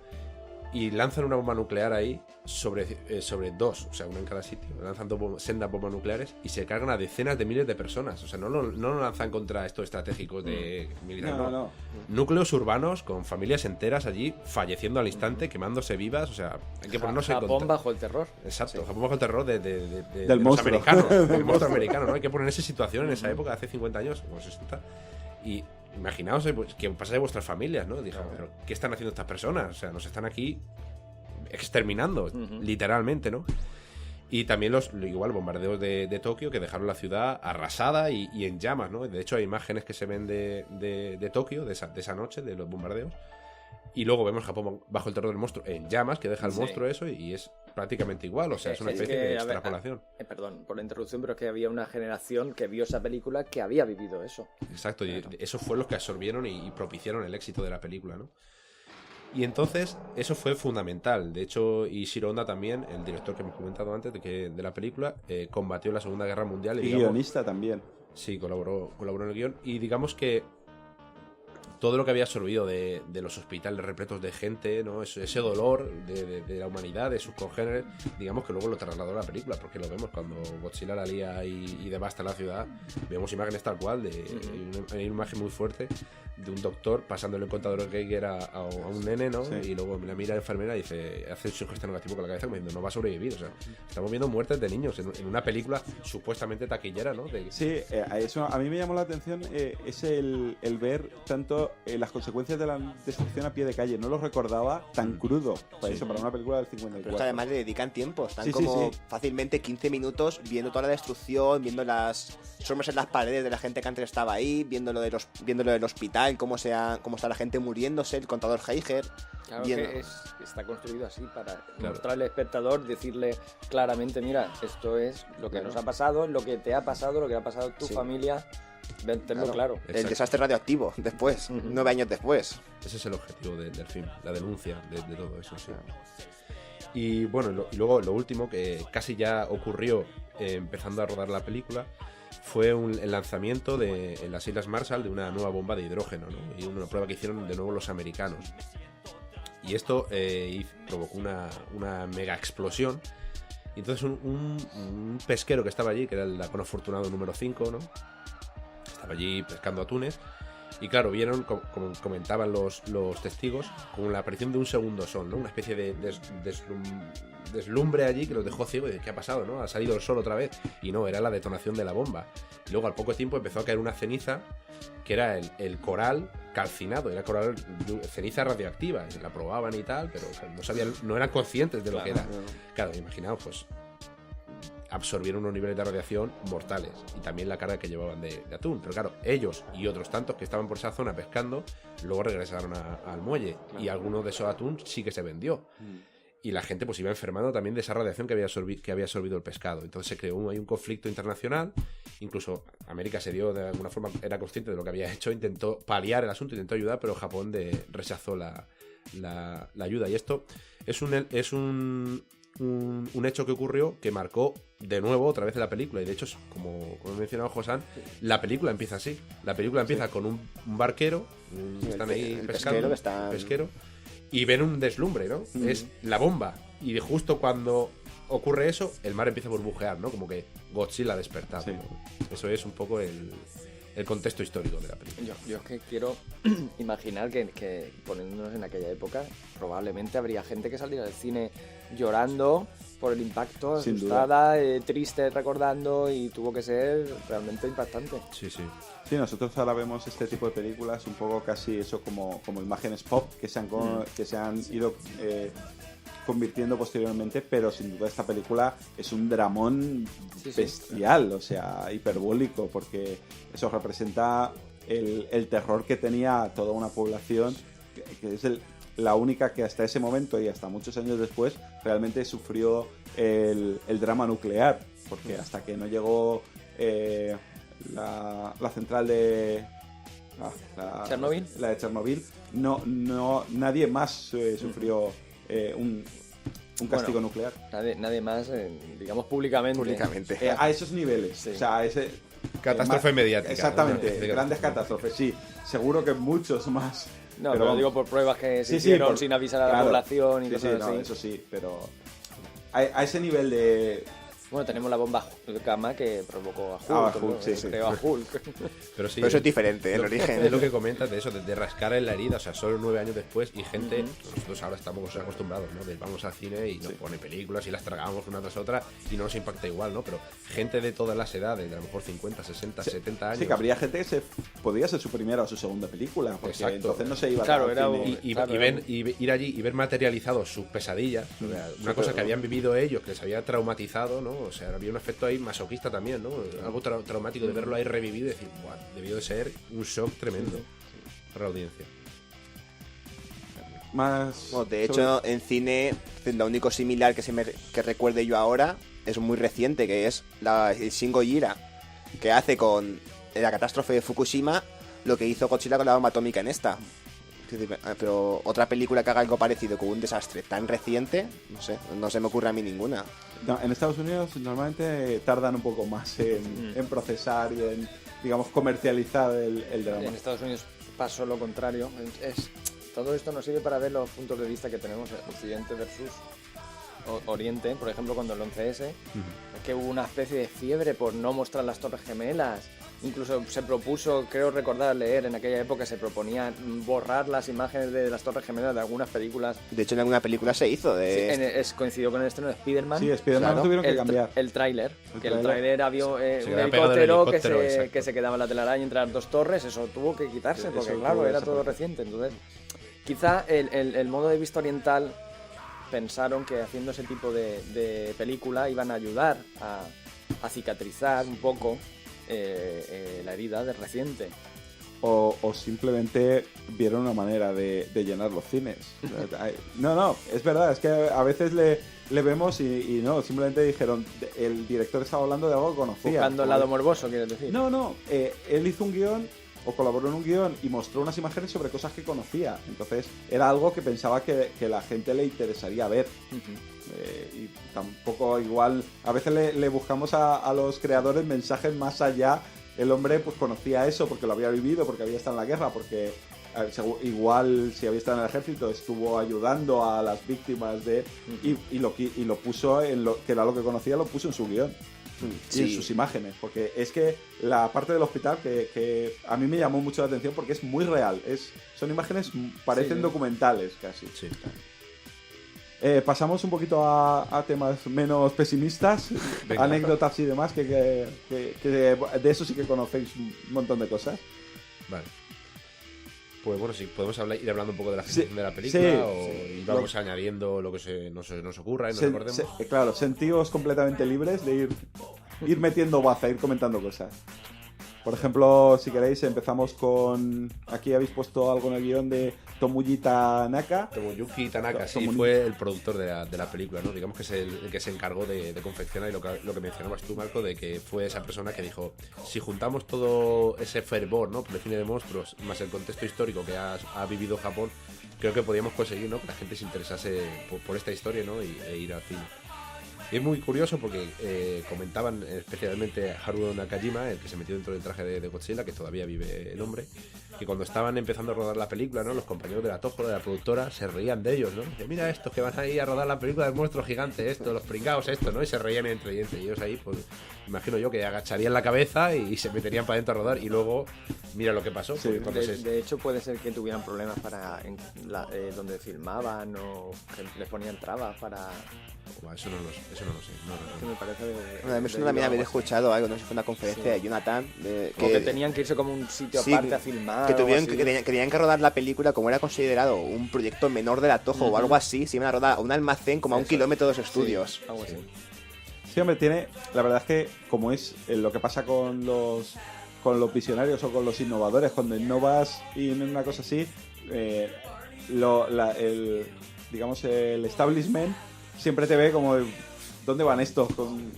Y lanzan una bomba nuclear ahí sobre dos, o sea, una en cada sitio. Lanzan sendas bombas nucleares y se cargan a decenas de miles de personas. O sea, no lo lanzan contra estos estratégicos de militar, no. Núcleos urbanos con familias enteras allí falleciendo al instante, quemándose vivas. O sea, hay que ponernos en Japón bajo el terror. Exacto, sí. Japón bajo el terror de los monstruo. Americanos, del monstruo americano, ¿no? Hay que poner esa situación en esa época, hace 50 años o 60. Y imaginaos que pasa de vuestras familias, ¿no? Dije, pero ¿qué están haciendo estas personas? O sea, nos están aquí exterminando, literalmente, ¿no? Y también igual bombardeos de Tokio que dejaron la ciudad arrasada y en llamas, ¿no? De hecho hay imágenes que se ven de Tokio, de esa noche, de los bombardeos. Y luego vemos Japón bajo el terror del monstruo en llamas, que deja el monstruo eso, y es prácticamente igual, o sea, es una especie de extrapolación. Perdón por la interrupción, pero es que había una generación que vio esa película que había vivido eso. Exacto, y eso fue los que absorbieron y propiciaron el éxito de la película, ¿no? Y entonces, eso fue fundamental. De hecho, Ishiro Honda también, el director que hemos comentado antes de la película, combatió la Segunda Guerra Mundial. Y guionista también. Sí, colaboró en el guión. Y digamos que todo lo que había absorbido de los hospitales repletos de gente, ¿no? Ese dolor de la humanidad, de sus congéneres, digamos que luego lo trasladó a la película, porque lo vemos cuando Godzilla la lía y devasta la ciudad. Vemos imágenes tal cual, hay una imagen muy fuerte de un doctor pasándole el contador Geiger a un nene, ¿no? Sí. Y luego la mira la enfermera y hace un gesto negativo con la cabeza como diciendo, no va a sobrevivir. O sea, estamos viendo muertes de niños en una película supuestamente taquillera, ¿no? Sí, eso a mí me llamó la atención, es el ver tanto las consecuencias de la destrucción a pie de calle. No lo recordaba tan crudo para una película del 54. Pero es que además le dedican tiempo, están como fácilmente 15 minutos viendo toda la destrucción, viendo las sombras en las paredes de la gente que antes estaba ahí, viendo lo del hospital, cómo está la gente muriéndose, el contador Geiger. Claro que está construido así para mostrarle al espectador, decirle claramente, mira, esto es lo que nos ha pasado, lo que te ha pasado, lo que ha pasado a tu familia. Tenlo claro. El desastre radioactivo después, 9 años después. Ese es el objetivo del film, la denuncia de todo eso, sí. Y bueno, y luego lo último que casi ya ocurrió empezando a rodar la película fue el lanzamiento en las Islas Marshall de una nueva bomba de hidrógeno, ¿no? Y una prueba que hicieron de nuevo los americanos. Y esto provocó una mega explosión. Y entonces un pesquero que estaba allí, que era el Lacón Afortunado número 5, ¿no? Estaba allí pescando atunes. Y claro, vieron, como comentaban los testigos, con la aparición de un segundo sol, ¿no? Una especie de deslumbre allí que los dejó ciegos. ¿Qué ha pasado, no? Ha salido el sol otra vez. Y no, era la detonación de la bomba. Y luego al poco tiempo empezó a caer una ceniza que era el coral calcinado, era ceniza radioactiva. La probaban y tal, pero no eran conscientes de lo que era. Claro, imaginaos, pues absorbieron unos niveles de radiación mortales y también la carga que llevaban de atún. Pero claro, ellos y otros tantos que estaban por esa zona pescando luego regresaron al muelle y alguno de esos atún sí que se vendió. Y la gente pues iba enfermando también de esa radiación que había absorbido el pescado. Entonces se creó un conflicto internacional. Incluso América se dio de alguna forma, era consciente de lo que había hecho, intentó paliar el asunto, intentó ayudar, pero Japón rechazó la ayuda. Y esto es un hecho que ocurrió que marcó de nuevo otra vez la película. Y de hecho, como he mencionado Josan, la película empieza así. La película empieza con un barquero, están ahí pescando, pesquero, y ven un deslumbre, ¿no? Es la bomba. Y justo cuando ocurre eso, el mar empieza a burbujear, ¿no? Como que Godzilla ha despertado, ¿no? Eso es un poco el contexto histórico de la película. Yo es que quiero imaginar que poniéndonos en aquella época, probablemente habría gente que saliera del cine llorando por el impacto, sin asustada, triste, recordando, y tuvo que ser realmente impactante. Sí. Sí, nosotros ahora vemos este tipo de películas un poco casi eso como imágenes pop que se han ido convirtiendo posteriormente, pero sin duda esta película es un dramón bestial, o sea, hiperbólico, porque eso representa el terror que tenía toda una población, que es la única que hasta ese momento y hasta muchos años después realmente sufrió el drama nuclear, porque hasta que no llegó la central de Chernobyl, la de Chernobyl, no nadie más sufrió un castigo nuclear. Nadie más, digamos públicamente. A esos niveles, o sea, a ese catástrofe mediática. Exactamente, ¿no? Grandes catástrofes, sí. Seguro que muchos más. No, pero lo digo por pruebas que se hicieron sin avisar a la población y cosas así. Eso sí, pero a ese nivel de Bueno, tenemos la bomba gamma que provocó a Hulk. Ah, ¿no? Hulk, sí, sí. Creó a Hulk. Pero sí, Pero eso es diferente, el lo- origen. Es lo que comentas de eso, de rascar en la herida, o sea, solo 9 años después y gente, nosotros ahora estamos acostumbrados, ¿no? De vamos al cine y nos pone películas y las tragamos una tras otra y no nos impacta igual, ¿no? Pero gente de todas las edades, de a lo mejor 50, 60, 70 años. Sí, que habría gente que podía ser su primera o su segunda película, porque Exacto. entonces no se iba Claro, al era cine. Ir allí y ver materializados sus pesadillas, o sea, una cosa que habían vivido ellos, que les había traumatizado, ¿no? O sea, había un efecto ahí masoquista también, ¿no? Algo traumático de verlo ahí revivido y decir, ¡buah! Debió de ser un shock tremendo para la audiencia. Más Bueno, de hecho, en cine, lo único similar que recuerde yo ahora es muy reciente, que es el Shin Gojira, que hace con la catástrofe de Fukushima lo que hizo Godzilla con la bomba atómica en esta. Es decir, pero otra película que haga algo parecido con un desastre tan reciente, no se me ocurre a mí ninguna. No, en Estados Unidos normalmente tardan un poco más en procesar y en, digamos, comercializar el drama. En Estados Unidos pasó lo contrario. Todo esto nos sirve para ver los puntos de vista que tenemos Occidente versus Oriente. Por ejemplo, cuando el 11S, es que hubo una especie de fiebre por no mostrar las Torres Gemelas. Incluso se propuso, creo recordar leer, en aquella época se proponía borrar las imágenes de las Torres Gemelas de algunas películas. De hecho, en alguna película se hizo. Coincidió con el estreno de Spider-Man. Sí, Spider-Man Claro. tuvieron que cambiar. El tráiler. El tráiler había un quedaba pegado del helicóptero exacto. que se quedaba en la telaraña entre las dos torres. Eso tuvo que quitarse, porque Eso claro, tuvo era esa todo parte. reciente. Entonces, quizá el modo de vista oriental pensaron que haciendo ese tipo de película iban a ayudar a cicatrizar un poco la herida de reciente. O simplemente vieron una manera de llenar los cines. No, es verdad, es que a veces le vemos y no, simplemente dijeron, el director estaba hablando de algo que conocía. Buscando el lado morboso, quieres decir. No, él hizo un guión o colaboró en un guión y mostró unas imágenes sobre cosas que conocía. Entonces era algo que pensaba que la gente le interesaría ver. Y tampoco igual, a veces le buscamos a los creadores mensajes más allá. El hombre pues conocía eso porque lo había vivido, porque había estado en la guerra, porque igual si había estado en el ejército estuvo ayudando a las víctimas y lo puso en que era lo que conocía, lo puso en su guión. Y en sus imágenes, porque es que la parte del hospital que a mí me llamó mucho la atención porque es muy real, son imágenes, parecen documentales casi. Sí. Pasamos un poquito a temas menos pesimistas, Venga. anécdotas y demás, que de eso sí que conocéis un montón de cosas. Vale. Pues bueno, sí, podemos ir hablando un poco de la Sí, gestión de la película sí. y vamos añadiendo lo que nos ocurra y nos recordemos. Claro, sentíos completamente libres de ir metiendo baza, ir comentando cosas. Por ejemplo, si queréis, empezamos con... Aquí habéis puesto algo en el guión de Tomoyuki Tanaka. Tomoyuki Tanaka, sí, Tomoyuki. fue el productor de la película, ¿no? Digamos que es el que se encargó de confeccionar, y lo que mencionabas tú, Marco, de que fue esa persona que dijo, si juntamos todo ese fervor, ¿no? Por el cine de monstruos, más el contexto histórico que ha vivido Japón, creo que podíamos conseguir, ¿no? Que la gente se interesase por esta historia, ¿no? E ir al cine. Y es muy curioso porque comentaban especialmente a Haruo Nakajima, el que se metió dentro del traje de Godzilla, que todavía vive el hombre, que cuando estaban empezando a rodar la película, ¿no? Los compañeros de la Toho, de la productora, se reían de ellos, ¿no? Dice, mira estos que van ahí a rodar la película del monstruo gigante, los pringaos, ¿no? Y se reían entre dientes. Y ellos ahí, pues, imagino yo que agacharían la cabeza y se meterían para adentro a rodar. Y luego, mira lo que pasó. Sí, cuando De hecho, puede ser que tuvieran problemas donde filmaban o que les ponían trabas para... Buah, eso no lo sé. Que me parece Bueno, me suena también haber escuchado algo, no sé si fue una conferencia de Jonathan. que tenían que irse como a un sitio Sí, aparte a filmar. que o algo tuvieron así. que tenían que rodar la película como era considerado un proyecto menor de la Toho o algo así. Se iban a rodar a un almacén como a un Eso. kilómetro de los estudios. Algo así. Sí, hombre, la verdad es que como es lo que pasa con los visionarios o con los innovadores, cuando innovas y en una cosa así, digamos, el establishment siempre te ve como, ¿dónde van estos? Con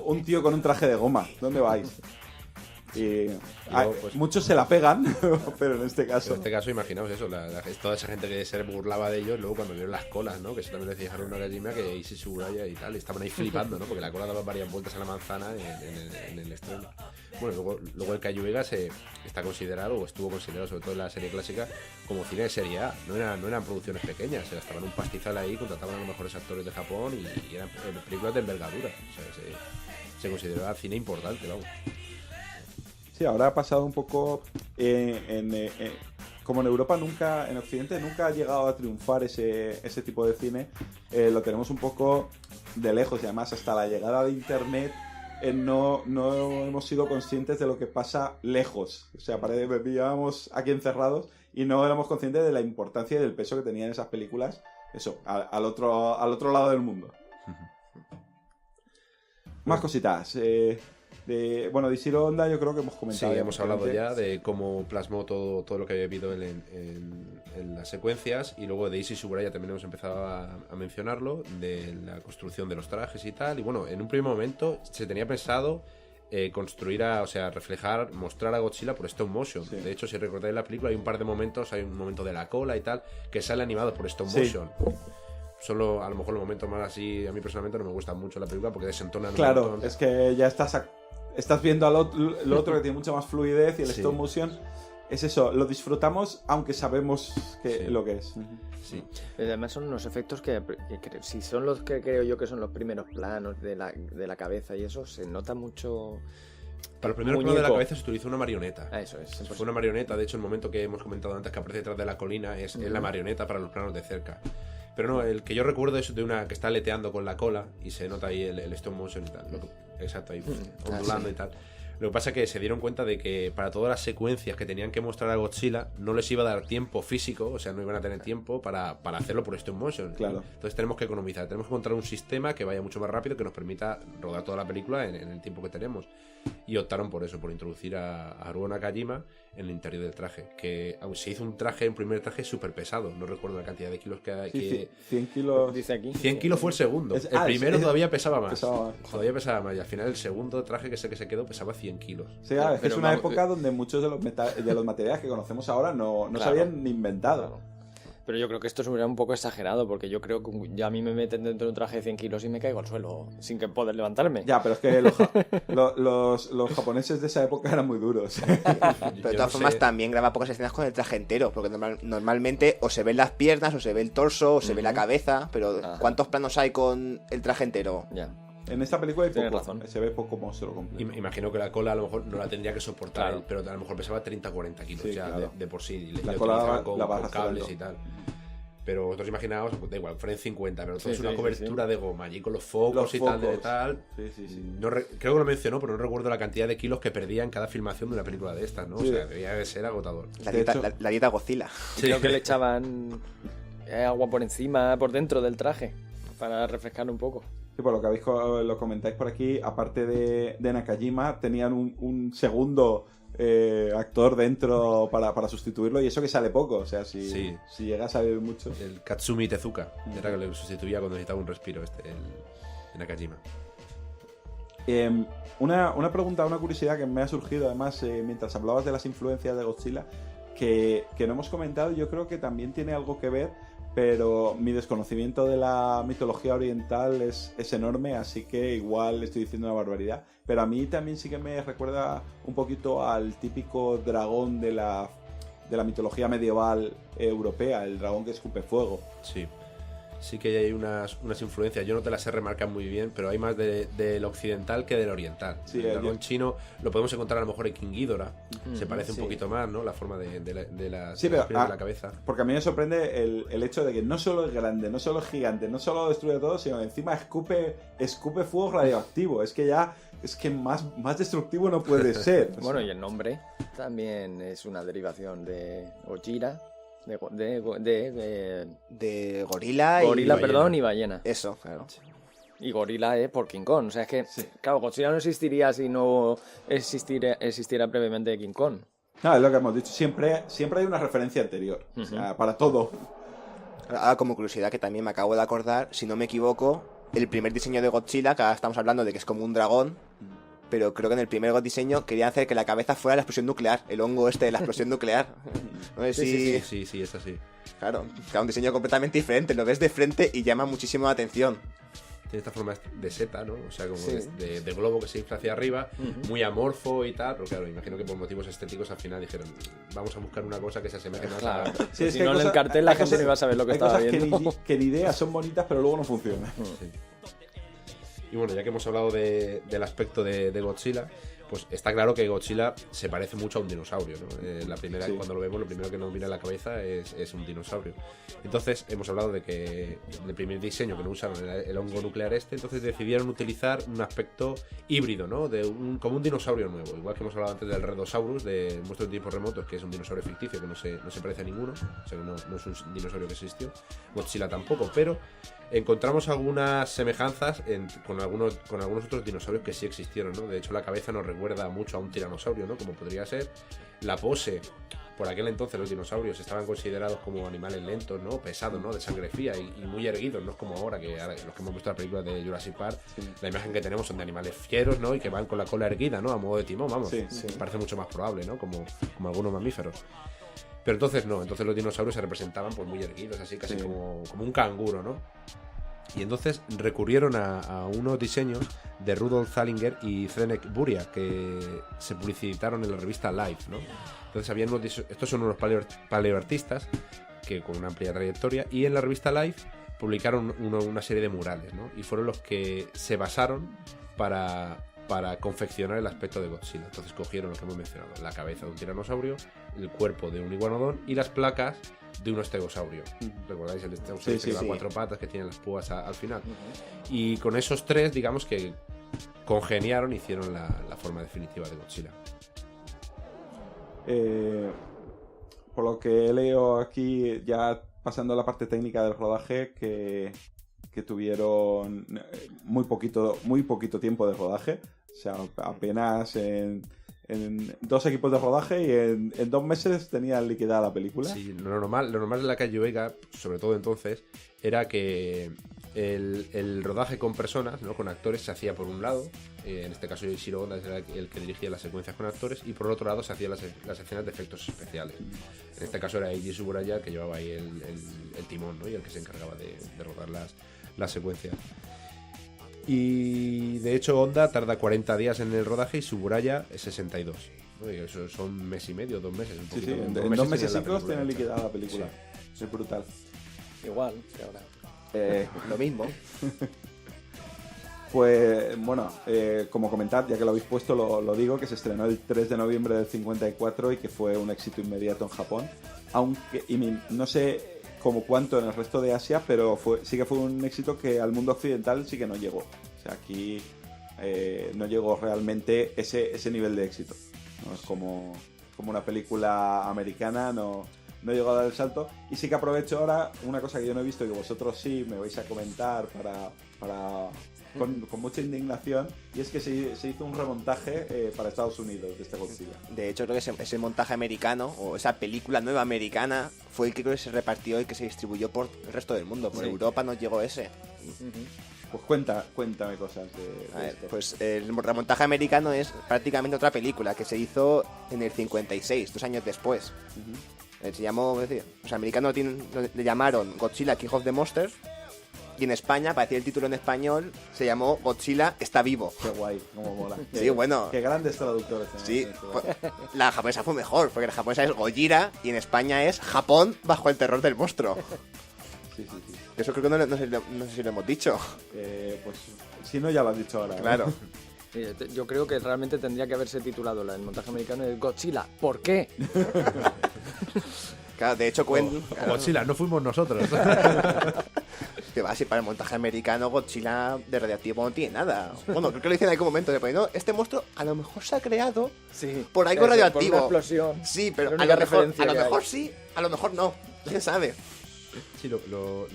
un tío con un traje de goma, ¿dónde vais? Y luego, pues, muchos se la pegan, pero en este caso... En este caso, imaginaos eso, toda esa gente que se burlaba de ellos, luego cuando vieron las colas, ¿no? Que eso también decía Haruo Nakajima, que Issei Tsuburaya y tal, y estaban ahí flipando, ¿no? Porque la cola daba varias vueltas a la manzana en el estreno. Bueno, luego el Kaiju Vegas está considerado, o estuvo considerado, sobre todo en la serie clásica, como cine de serie A. No eran producciones pequeñas, se gastaban un pastizal ahí, contrataban a los mejores actores de Japón y eran películas de envergadura. O sea, se consideraba cine importante, vamos. Sí, ahora ha pasado un poco como en Europa nunca, en Occidente nunca ha llegado a triunfar ese tipo de cine. Lo tenemos un poco de lejos y además hasta la llegada de Internet no hemos sido conscientes de lo que pasa lejos. O sea, vivíamos aquí encerrados y no éramos conscientes de la importancia y del peso que tenían esas películas, eso, al otro lado del mundo. Más cositas. De Ishiro Honda yo creo que hemos comentado. Sí, hemos hablado ya de cómo plasmó todo lo que había habido en las secuencias, y luego de Issei Tsuburaya también hemos empezado a mencionarlo, de la construcción de los trajes y tal. Y bueno, en un primer momento se tenía pensado construir mostrar a Godzilla por stop motion. Sí. De hecho, si recordáis la película, hay un par de momentos, hay un momento de la cola y tal, que sale animado por stop motion. Solo a lo mejor los momentos más así, a mí personalmente no me gusta mucho la película porque desentonan. Claro, es que ya estás viendo lo otro que tiene mucha más fluidez, y el stop motion es eso, lo disfrutamos aunque sabemos lo que es. Sí. Además son unos efectos que si son los que creo yo que son los primeros planos de la cabeza y eso, se nota mucho. Para el primer plano de la cabeza se utilizó una marioneta. Eso es. Fue una marioneta, de hecho el momento que hemos comentado antes que aparece detrás de la colina es la marioneta para los planos de cerca. Pero no, el que yo recuerdo es de una que está aleteando con la cola y se nota ahí el stop motion y tal. Exacto, ahí ondulando y tal. Lo que pasa es que se dieron cuenta de que para todas las secuencias que tenían que mostrar a Godzilla no les iba a dar tiempo físico, o sea, no iban a tener tiempo para hacerlo por stop motion. Claro. Entonces tenemos que economizar, tenemos que encontrar un sistema que vaya mucho más rápido, que nos permita rodar toda la película en el tiempo que tenemos. Y optaron por eso, por introducir a Haruo Nakajima en el interior del traje, que aún se hizo un primer traje súper pesado, no recuerdo la cantidad de kilos que hay. Sí, 100 kilos. Dice aquí. 100 kilos fue el segundo. El primero todavía pesaba más. Todavía pesaba más. Y al final el segundo traje, que es el que se quedó, pesaba 100 kilos. O sea, es una época donde muchos de los materiales que conocemos ahora no se habían ni inventado. Claro. Pero yo creo que esto es un poco exagerado, porque yo creo que ya a mí me meten dentro de un traje de 100 kilos y me caigo al suelo sin que poder levantarme. Ya, pero es que los japoneses de esa época eran muy duros. Pero de todas formas también graba pocas escenas con el traje entero, porque normalmente o se ven las piernas, o se ve el torso, o se ve la cabeza, pero ¿cuántos planos hay con el traje entero? Ya. En esta película hay Tienes poco, razón. se ve poco monstruo completo. Imagino que la cola a lo mejor no la tendría que soportar, pero a lo mejor pesaba 30-40 kilos claro. de por sí. Y la cola con vas cables y tal. Pero vosotros imaginaos, pues, da igual, fueron 50, pero todo es una cobertura de goma allí con los focos y tal. Sí. No creo que lo mencionó, pero no recuerdo la cantidad de kilos que perdía en cada filmación de una película de estas, ¿no? Sí. O sea, debía ser agotador. La dieta Godzilla. Creo que le echaban agua por encima, por dentro del traje, para refrescar un poco. Sí, por lo que lo comentáis por aquí, aparte de Nakajima, tenían un segundo actor dentro para sustituirlo, y eso que sale poco, o sea, si llega a salir mucho. El Katsumi Tezuka era que le sustituía cuando necesitaba un respiro en Nakajima. Una pregunta, una curiosidad que me ha surgido además mientras hablabas de las influencias de Godzilla, que no hemos comentado, yo creo que también tiene algo que ver, pero mi desconocimiento de la mitología oriental es enorme, así que igual estoy diciendo una barbaridad. Pero a mí también sí que me recuerda un poquito al típico dragón de la mitología medieval europea, el dragón que escupe fuego. Sí que hay unas influencias, yo no te las sé remarcar muy bien, pero hay más del occidental que del oriental. El dragón chino lo podemos encontrar a lo mejor en King Ghidorah, se parece un poquito más, ¿no? La forma de la cabeza. Porque a mí me sorprende el hecho de que no solo es grande, no solo es gigante, no solo destruye todo, sino que encima escupe fuego radioactivo. Es que más destructivo no puede ser. Bueno, y el nombre también es una derivación de Gojira. De gorila y ballena. Eso, claro. Y gorila es por King Kong. O sea, es que, claro, Godzilla no existiría si no existiera previamente King Kong. No, es lo que hemos dicho. Siempre hay una referencia anterior. O sea, para todo. Ahora, como curiosidad, que también me acabo de acordar, si no me equivoco, el primer diseño de Godzilla, que ahora estamos hablando de que es como un dragón, pero creo que en el primer diseño querían hacer que la cabeza fuera la explosión nuclear, el hongo de la explosión nuclear. No sé si... Sí, es así. Claro, un diseño completamente diferente, lo ves de frente y llama muchísimo la atención. Tiene esta forma de seta, ¿no? O sea, como de globo que se infla hacia arriba, muy amorfo y tal, pero claro, imagino que por motivos estéticos al final dijeron, vamos a buscar una cosa que se asemeje más a... Sí, si no en el cartel la gente no iba a saber lo que estaba viendo. Que ni ideas son bonitas, pero luego no funcionan. Sí. Y bueno, ya que hemos hablado del aspecto de Godzilla, pues está claro que Godzilla se parece mucho a un dinosaurio, ¿no? Cuando lo vemos, lo primero que nos viene a la cabeza es un dinosaurio. Entonces, hemos hablado de que el primer diseño que no usaron era el hongo nuclear entonces decidieron utilizar un aspecto híbrido, ¿no? Como un dinosaurio nuevo. Igual que hemos hablado antes del Redosaurus, de Monstruos de Tiempos Remotos, que es un dinosaurio ficticio que no se parece a ninguno, o sea que no es un dinosaurio que existió. Godzilla tampoco, pero encontramos algunas semejanzas con algunos otros dinosaurios que sí existieron, ¿no? De hecho, la cabeza nos recuerda mucho a un tiranosaurio, ¿no? Como podría ser. La pose, por aquel entonces los dinosaurios estaban considerados como animales lentos, ¿no? Pesados, ¿no? De sangre fría y muy erguidos, no es como ahora los que hemos visto la película de Jurassic Park, la imagen que tenemos son de animales fieros, ¿no? Y que van con la cola erguida, ¿no? A modo de timón, vamos. Parece mucho más probable, ¿no? Como algunos mamíferos. Pero entonces no, los dinosaurios se representaban pues muy erguidos, así casi como un canguro, ¿no? Y entonces recurrieron a unos diseños de Rudolf Zallinger y Zdeněk Buria que se publicitaron en la revista Life, ¿no? Entonces estos son unos paleoartistas que con una amplia trayectoria, y en la revista Life publicaron una serie de murales, ¿no? Y fueron los que se basaron para confeccionar el aspecto de Godzilla. Entonces cogieron lo que hemos mencionado, la cabeza de un tiranosaurio, el cuerpo de un iguanodón y las placas de un estegosaurio. ¿Recordáis el estegosaurio que lleva 4 patas, que tiene las púas al final? Y con esos 3, digamos que congeniaron y hicieron la forma definitiva de Godzilla. Por lo que leo aquí, ya pasando a la parte técnica del rodaje, que tuvieron muy poquito tiempo de rodaje. O sea, apenas en 2 equipos de rodaje y en 2 meses tenían liquidada la película. Sí, lo normal en la calle Vega, sobre todo entonces, era que el rodaje con personas, ¿no? Con actores, se hacía por un lado, en este caso Ishiro Honda era el que dirigía las secuencias con actores, y por otro lado se hacían las escenas de efectos especiales. En este caso era Eiji Tsuburaya, que llevaba ahí el timón, ¿no? Y el que se encargaba de rodar las secuencias. Y de hecho Honda tarda 40 días en el rodaje y Tsuburaya 62. ¿no? Y eso son 1 mes y medio, 2 meses. Un poquito, en 2 meses tienen liquidada la película. Sí. Es brutal. Igual que ahora. Lo mismo. Pues bueno, como comentad, ya que lo habéis puesto, lo digo, que se estrenó el 3 de noviembre del 54 y que fue un éxito inmediato en Japón. Aunque, no sé como cuánto en el resto de Asia, pero sí que fue un éxito que al mundo occidental sí que no llegó. O sea, aquí no llegó realmente ese nivel de éxito. No es como una película americana, no llegó a dar el salto. Y sí que aprovecho ahora una cosa que yo no he visto y que vosotros sí me vais a comentar con mucha indignación, y es que se hizo un remontaje para Estados Unidos de este Godzilla. De hecho, creo que ese montaje americano, o esa película nueva americana, fue el que creo que se repartió y que se distribuyó por el resto del mundo. Por Europa no llegó ese. Pues cuéntame cosas de esto. Pues el remontaje americano es prácticamente otra película que se hizo en el 56, 2 años después. Se llamó, los americanos le llamaron Godzilla King of the Monsters, y en España, para decir el título en español, se llamó Godzilla está vivo. Qué guay, cómo mola. Sí, bueno. Qué grandes traductores. Sí, la japonesa fue mejor, porque la japonesa es Gojira y en España es Japón bajo el terror del monstruo. Sí. Eso creo que no sé si lo hemos dicho. Pues si no, ya lo has dicho ahora. Claro. Sí, yo creo que realmente tendría que haberse titulado el montaje americano de Godzilla. ¿Por qué? Claro, de hecho, Godzilla, no fuimos nosotros. Que va, si para el montaje americano Godzilla de radioactivo no tiene nada. Bueno, creo que lo dicen en algún momento. No, este monstruo a lo mejor se ha creado por algo radioactivo. Por una explosión. Sí, pero a lo mejor sí, a lo mejor no. ¿Quién sabe? Sí, lo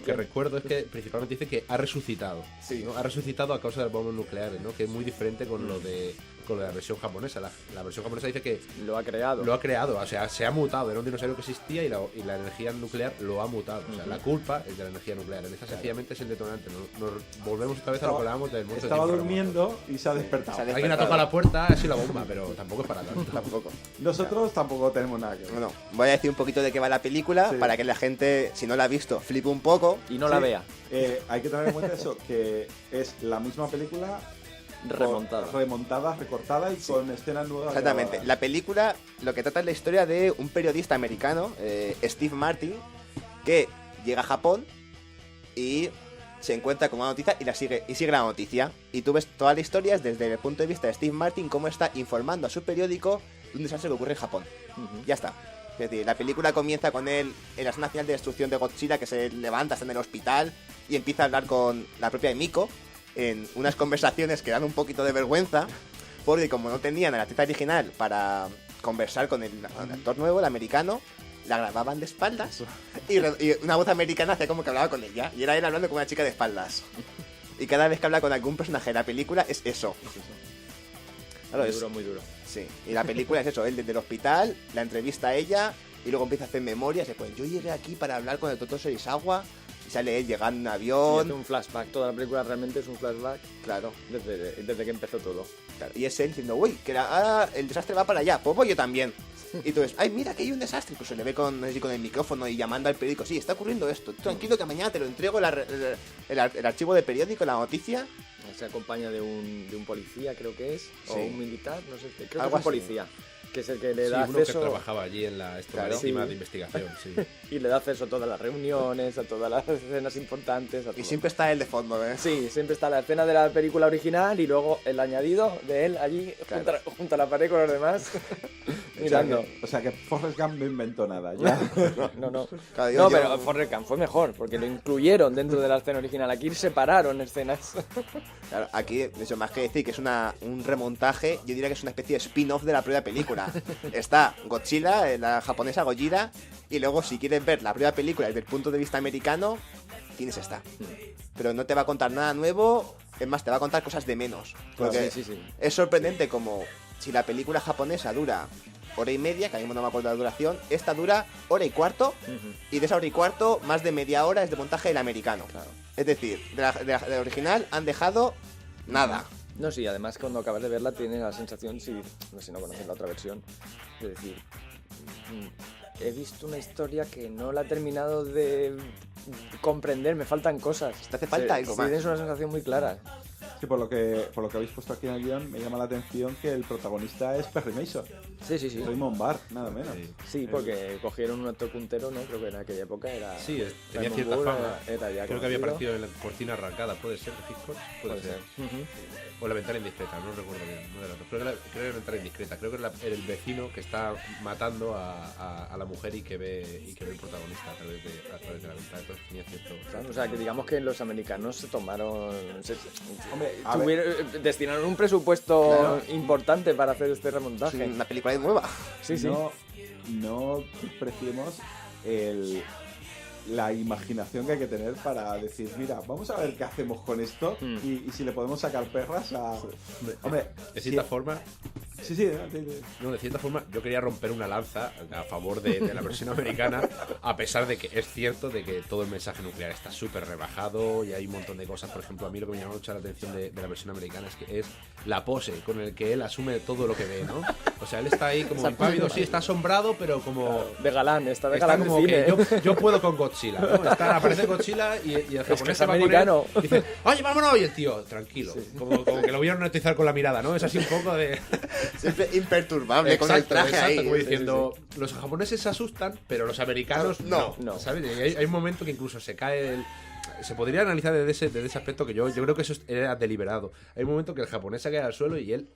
que recuerdo es que principalmente dice que ha resucitado. Sí. ¿no? Ha resucitado a causa de las bombas nucleares, ¿no? Que es muy diferente con lo de con la versión japonesa. La versión japonesa dice que Lo ha creado. lo ha creado, o sea, se ha mutado, era un dinosaurio que existía y la energía nuclear lo ha mutado. O sea, la culpa es de la energía nuclear. En esta sencillamente es el detonante. Nos volvemos otra vez a lo que hablábamos del monstruo. Estaba durmiendo y se ha despertado. Se ha Alguien ha tocado la puerta, ha sido la bomba, pero tampoco es para tanto. Tampoco. Nosotros tampoco tenemos nada que ver. Bueno, voy a decir un poquito de qué va la película Sí. para que la gente, si no la ha visto, flipe un poco. Y no la Sí. vea. Hay que tener en cuenta eso, que es la misma película Remontada. remontada, recortada y con escenas nuevas. Exactamente. grabadas. La película lo que trata es la historia de un periodista americano, Steve Martin, que llega a Japón y se encuentra con una noticia y sigue la noticia. Y tú ves toda la historia desde el punto de vista de Steve Martin, cómo está informando a su periódico de un desastre que ocurre en Japón. Ya está. Es decir, la película comienza con él en la escena final de destrucción de Godzilla, que se levanta, está en el hospital y empieza a hablar con la propia Miko en unas conversaciones que dan un poquito de vergüenza, porque como no tenían a la actriz original para conversar con el actor nuevo, el americano, la grababan de espaldas y una voz americana hacía como que hablaba con ella, y era él hablando con una chica de espaldas. Y cada vez que habla con algún personaje de la película es eso. Claro, Muy duro, muy duro. Sí, y la película es eso, él desde el hospital, la entrevista a ella, y luego empieza a hacer memorias, y pues yo llegué aquí para hablar con el Dr. Serizawa, y sale él llegando en un Y avión, hace un flashback. Toda la película realmente es un flashback claro, desde que empezó todo. claro, y es él diciendo, uy, que ahora el desastre va para allá, pues voy yo también. Y tú ves, ay, mira que hay un desastre, pues se le ve con, no sé si con el micrófono y llamando al periódico, sí, está ocurriendo esto, tranquilo que mañana te lo entrego el archivo de periódico, la noticia. Se acompaña de un policía, creo que es, o Sí. un militar, no sé, creo que Algo es un así. policía, que es el que le Sí, da uno que acceso trabajaba allí en la Claro. marítima Sí. de investigación, sí. y le da acceso a todas las reuniones, a todas las escenas importantes. A Y todo. siempre está él de fondo, ¿eh? Sí, siempre está la escena de la película original y luego el añadido de él allí Claro. junto a la pared con los demás mirando. O sea que Forrest Gump no inventó nada. Ya. No. Claro, No, yo- pero Forrest Gump fue mejor porque lo incluyeron dentro de la escena original. Aquí separaron escenas. Claro, aquí, eso más que decir que es un remontaje, yo diría que es una especie de spin-off de la primera película. Está Godzilla, la japonesa Gojira, y luego si quieres ver la primera película desde el punto de vista americano, tienes esta. Pero no te va a contar nada nuevo, es más, te va a contar cosas de menos. Porque Sí. es sorprendente como si la película japonesa dura hora y media, que a mí no me acuerdo la duración, esta dura hora y cuarto, y de esa hora y cuarto, más de media hora es de montaje del americano. Es decir, de la original han dejado nada. No, sí, además cuando acabas de verla tienes la sensación, si no conoces la otra versión, de decir, he visto una historia que no la he terminado de comprender, me faltan cosas. Te hace falta algo más. Tienes una sensación muy clara. Sí, por lo que habéis puesto aquí en el guión, me llama la atención que el protagonista es Perry Mason. Sí. Raymond Barr, nada menos. Sí, porque cogieron un actor puntero, ¿no? Creo que en aquella época era... Sí, tenía Raymond cierta Burr fama. era ya Creo que había conocido. aparecido en la Cortina Arrancada, ¿puede ser? ¿De Hitchcock? Puede ser. Ujú. O La Ventana Indiscreta, no recuerdo bien. No era, creo que era La Ventana Indiscreta. Creo que era el vecino que está matando a la mujer y que ve el protagonista a través de la ventana. Entonces tenía cierto... Claro, o sea, que digamos que los americanos se tomaron... Hombre, a ver. Destinaron un presupuesto Claro. importante para hacer este Es remontaje. una película nueva. Sí. No despreciemos la imaginación que hay que tener para decir, mira, vamos a ver qué hacemos con esto y si le podemos sacar perras a... Hombre, De cierta forma... Sí, sí. No, de cierta forma, yo quería romper una lanza a favor de la versión americana, a pesar de que es cierto de que todo el mensaje nuclear está súper rebajado y hay un montón de cosas. Por ejemplo, a mí lo que me llamó mucho la atención de la versión americana es la pose con el que él asume todo lo que ve, ¿no? O sea, él está ahí como impávido, sí, está asombrado, pero como... De galán, está de Está galán de como cine. que yo puedo con Godzilla, ¿no? Aparece Godzilla y el japonés es se va americano. con él, dice, oye, vámonos, y el tío, tranquilo. Como que lo voy a hipnotizar con la mirada, ¿no? Es así un poco de... Siempre imperturbable con el traje ahí. como diciendo, los japoneses se asustan, pero los americanos No. ¿sabes? Y hay un momento que incluso se cae se podría analizar desde ese aspecto que yo creo que eso era deliberado. Hay un momento que el japonés se cae al suelo y él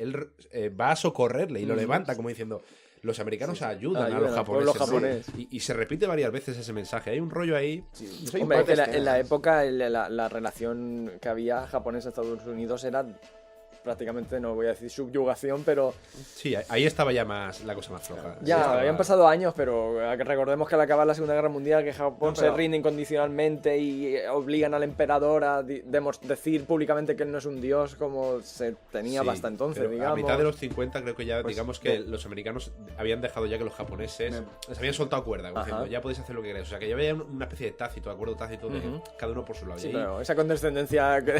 va a socorrerle y lo levanta como diciendo, los americanos ayudan a los al pueblo japoneses. japonés. Y se repite varias veces ese mensaje. Hay un rollo ahí. Yo soy un Hombre, poco en la época la relación que había japonés-Estados Unidos era prácticamente, no voy a decir subyugación, pero Sí, ahí estaba ya más la cosa más floja. ya Estaba- habían pasado años, pero recordemos que al acabar la Segunda Guerra Mundial que Japón No, pero- se rinde incondicionalmente y obligan al emperador a decir públicamente que él no es un dios como se tenía Sí, hasta entonces, pero digamos. a mitad de los 50 creo que ya, Pues, digamos que los americanos habían dejado ya que los japoneses les habían soltado cuerda, como Ajá. diciendo, ya podéis hacer lo que queráis. O sea, que ya había una especie de tácito, acuerdo tácito de Ujú. cada uno por su lado. Sí, Y ahí- pero esa condescendencia que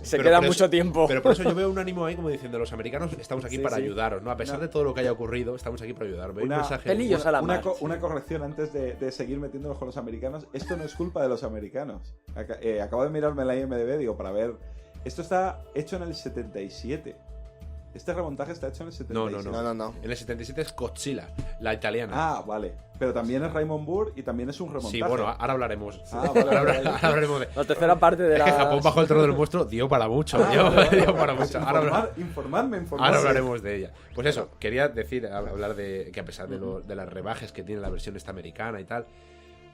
se pero queda por eso- mucho tiempo. Pero por eso yo veo un ánimo ahí como diciendo, los americanos estamos aquí Sí, para sí. ayudaros, ¿no? A pesar de todo lo que haya ocurrido, estamos aquí para ayudar. Veo un Una- mensaje... Pelillos a la mar. Una corrección antes de seguir metiéndonos con los americanos. Esto no es culpa de los americanos. Acabo de mirarme la IMDb, digo, para ver. Esto está hecho en el 77. Este remontaje está hecho en el 77. No. En el 77 es Godzilla, la italiana. Ah, vale. Pero también es Raymond Burr y también es un remontaje. sí, bueno, ahora hablaremos. Ah, vale, ahora, vale. ahora hablaremos de... La tercera parte de Es la... que Japón bajo el trono del monstruo dio para mucho. dio para mucho. Informadme. Ahora hablaremos de ella. Pues eso, quería decir, hablar de que a pesar de las rebajes que tiene la versión esta americana y tal,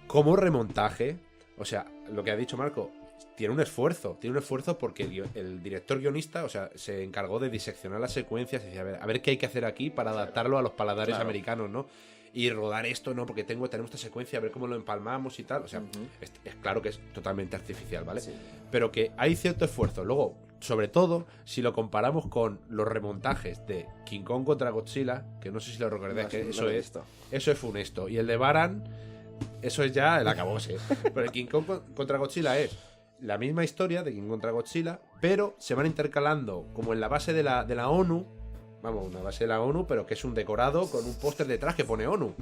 como remontaje, o sea, lo que ha dicho Marco, tiene un esfuerzo porque el director guionista, o sea, se encargó de diseccionar las secuencias y decir, a ver qué hay que hacer aquí para adaptarlo a los paladares americanos, ¿no? Y rodar esto, ¿no? Porque tenemos esta secuencia, a ver cómo lo empalmamos y tal. O sea, es claro que es totalmente artificial, ¿vale? Sí. Pero que hay cierto esfuerzo. Luego, sobre todo, si lo comparamos con los remontajes de King Kong contra Godzilla, que no sé si lo recordáis, que eso es funesto. Y el de Baran, eso es ya el acabose. Pero el King Kong contra Godzilla es la misma historia de King Kong contra Godzilla, pero se van intercalando como en la base de la ONU. Vamos, una base de la ONU, pero que es un decorado con un póster detrás que pone ONU.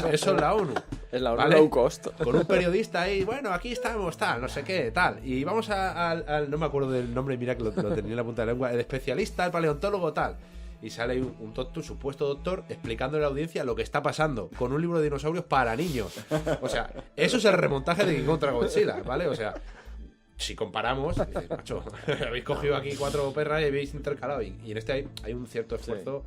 Eso es la ONU. Es la ONU ¿vale? low cost. Con un periodista ahí, bueno, aquí estamos, tal, no sé qué, tal. Y vamos al no me acuerdo del nombre, mira que lo tenía en la punta de la lengua, el especialista, el paleontólogo, tal. Y sale un supuesto doctor explicándole a la audiencia lo que está pasando con un libro de dinosaurios para niños. O sea, eso es el remontaje de King contra Godzilla, ¿vale? O sea, si comparamos, dices, macho, habéis cogido aquí 4 perras y habéis intercalado. Y en este hay un cierto esfuerzo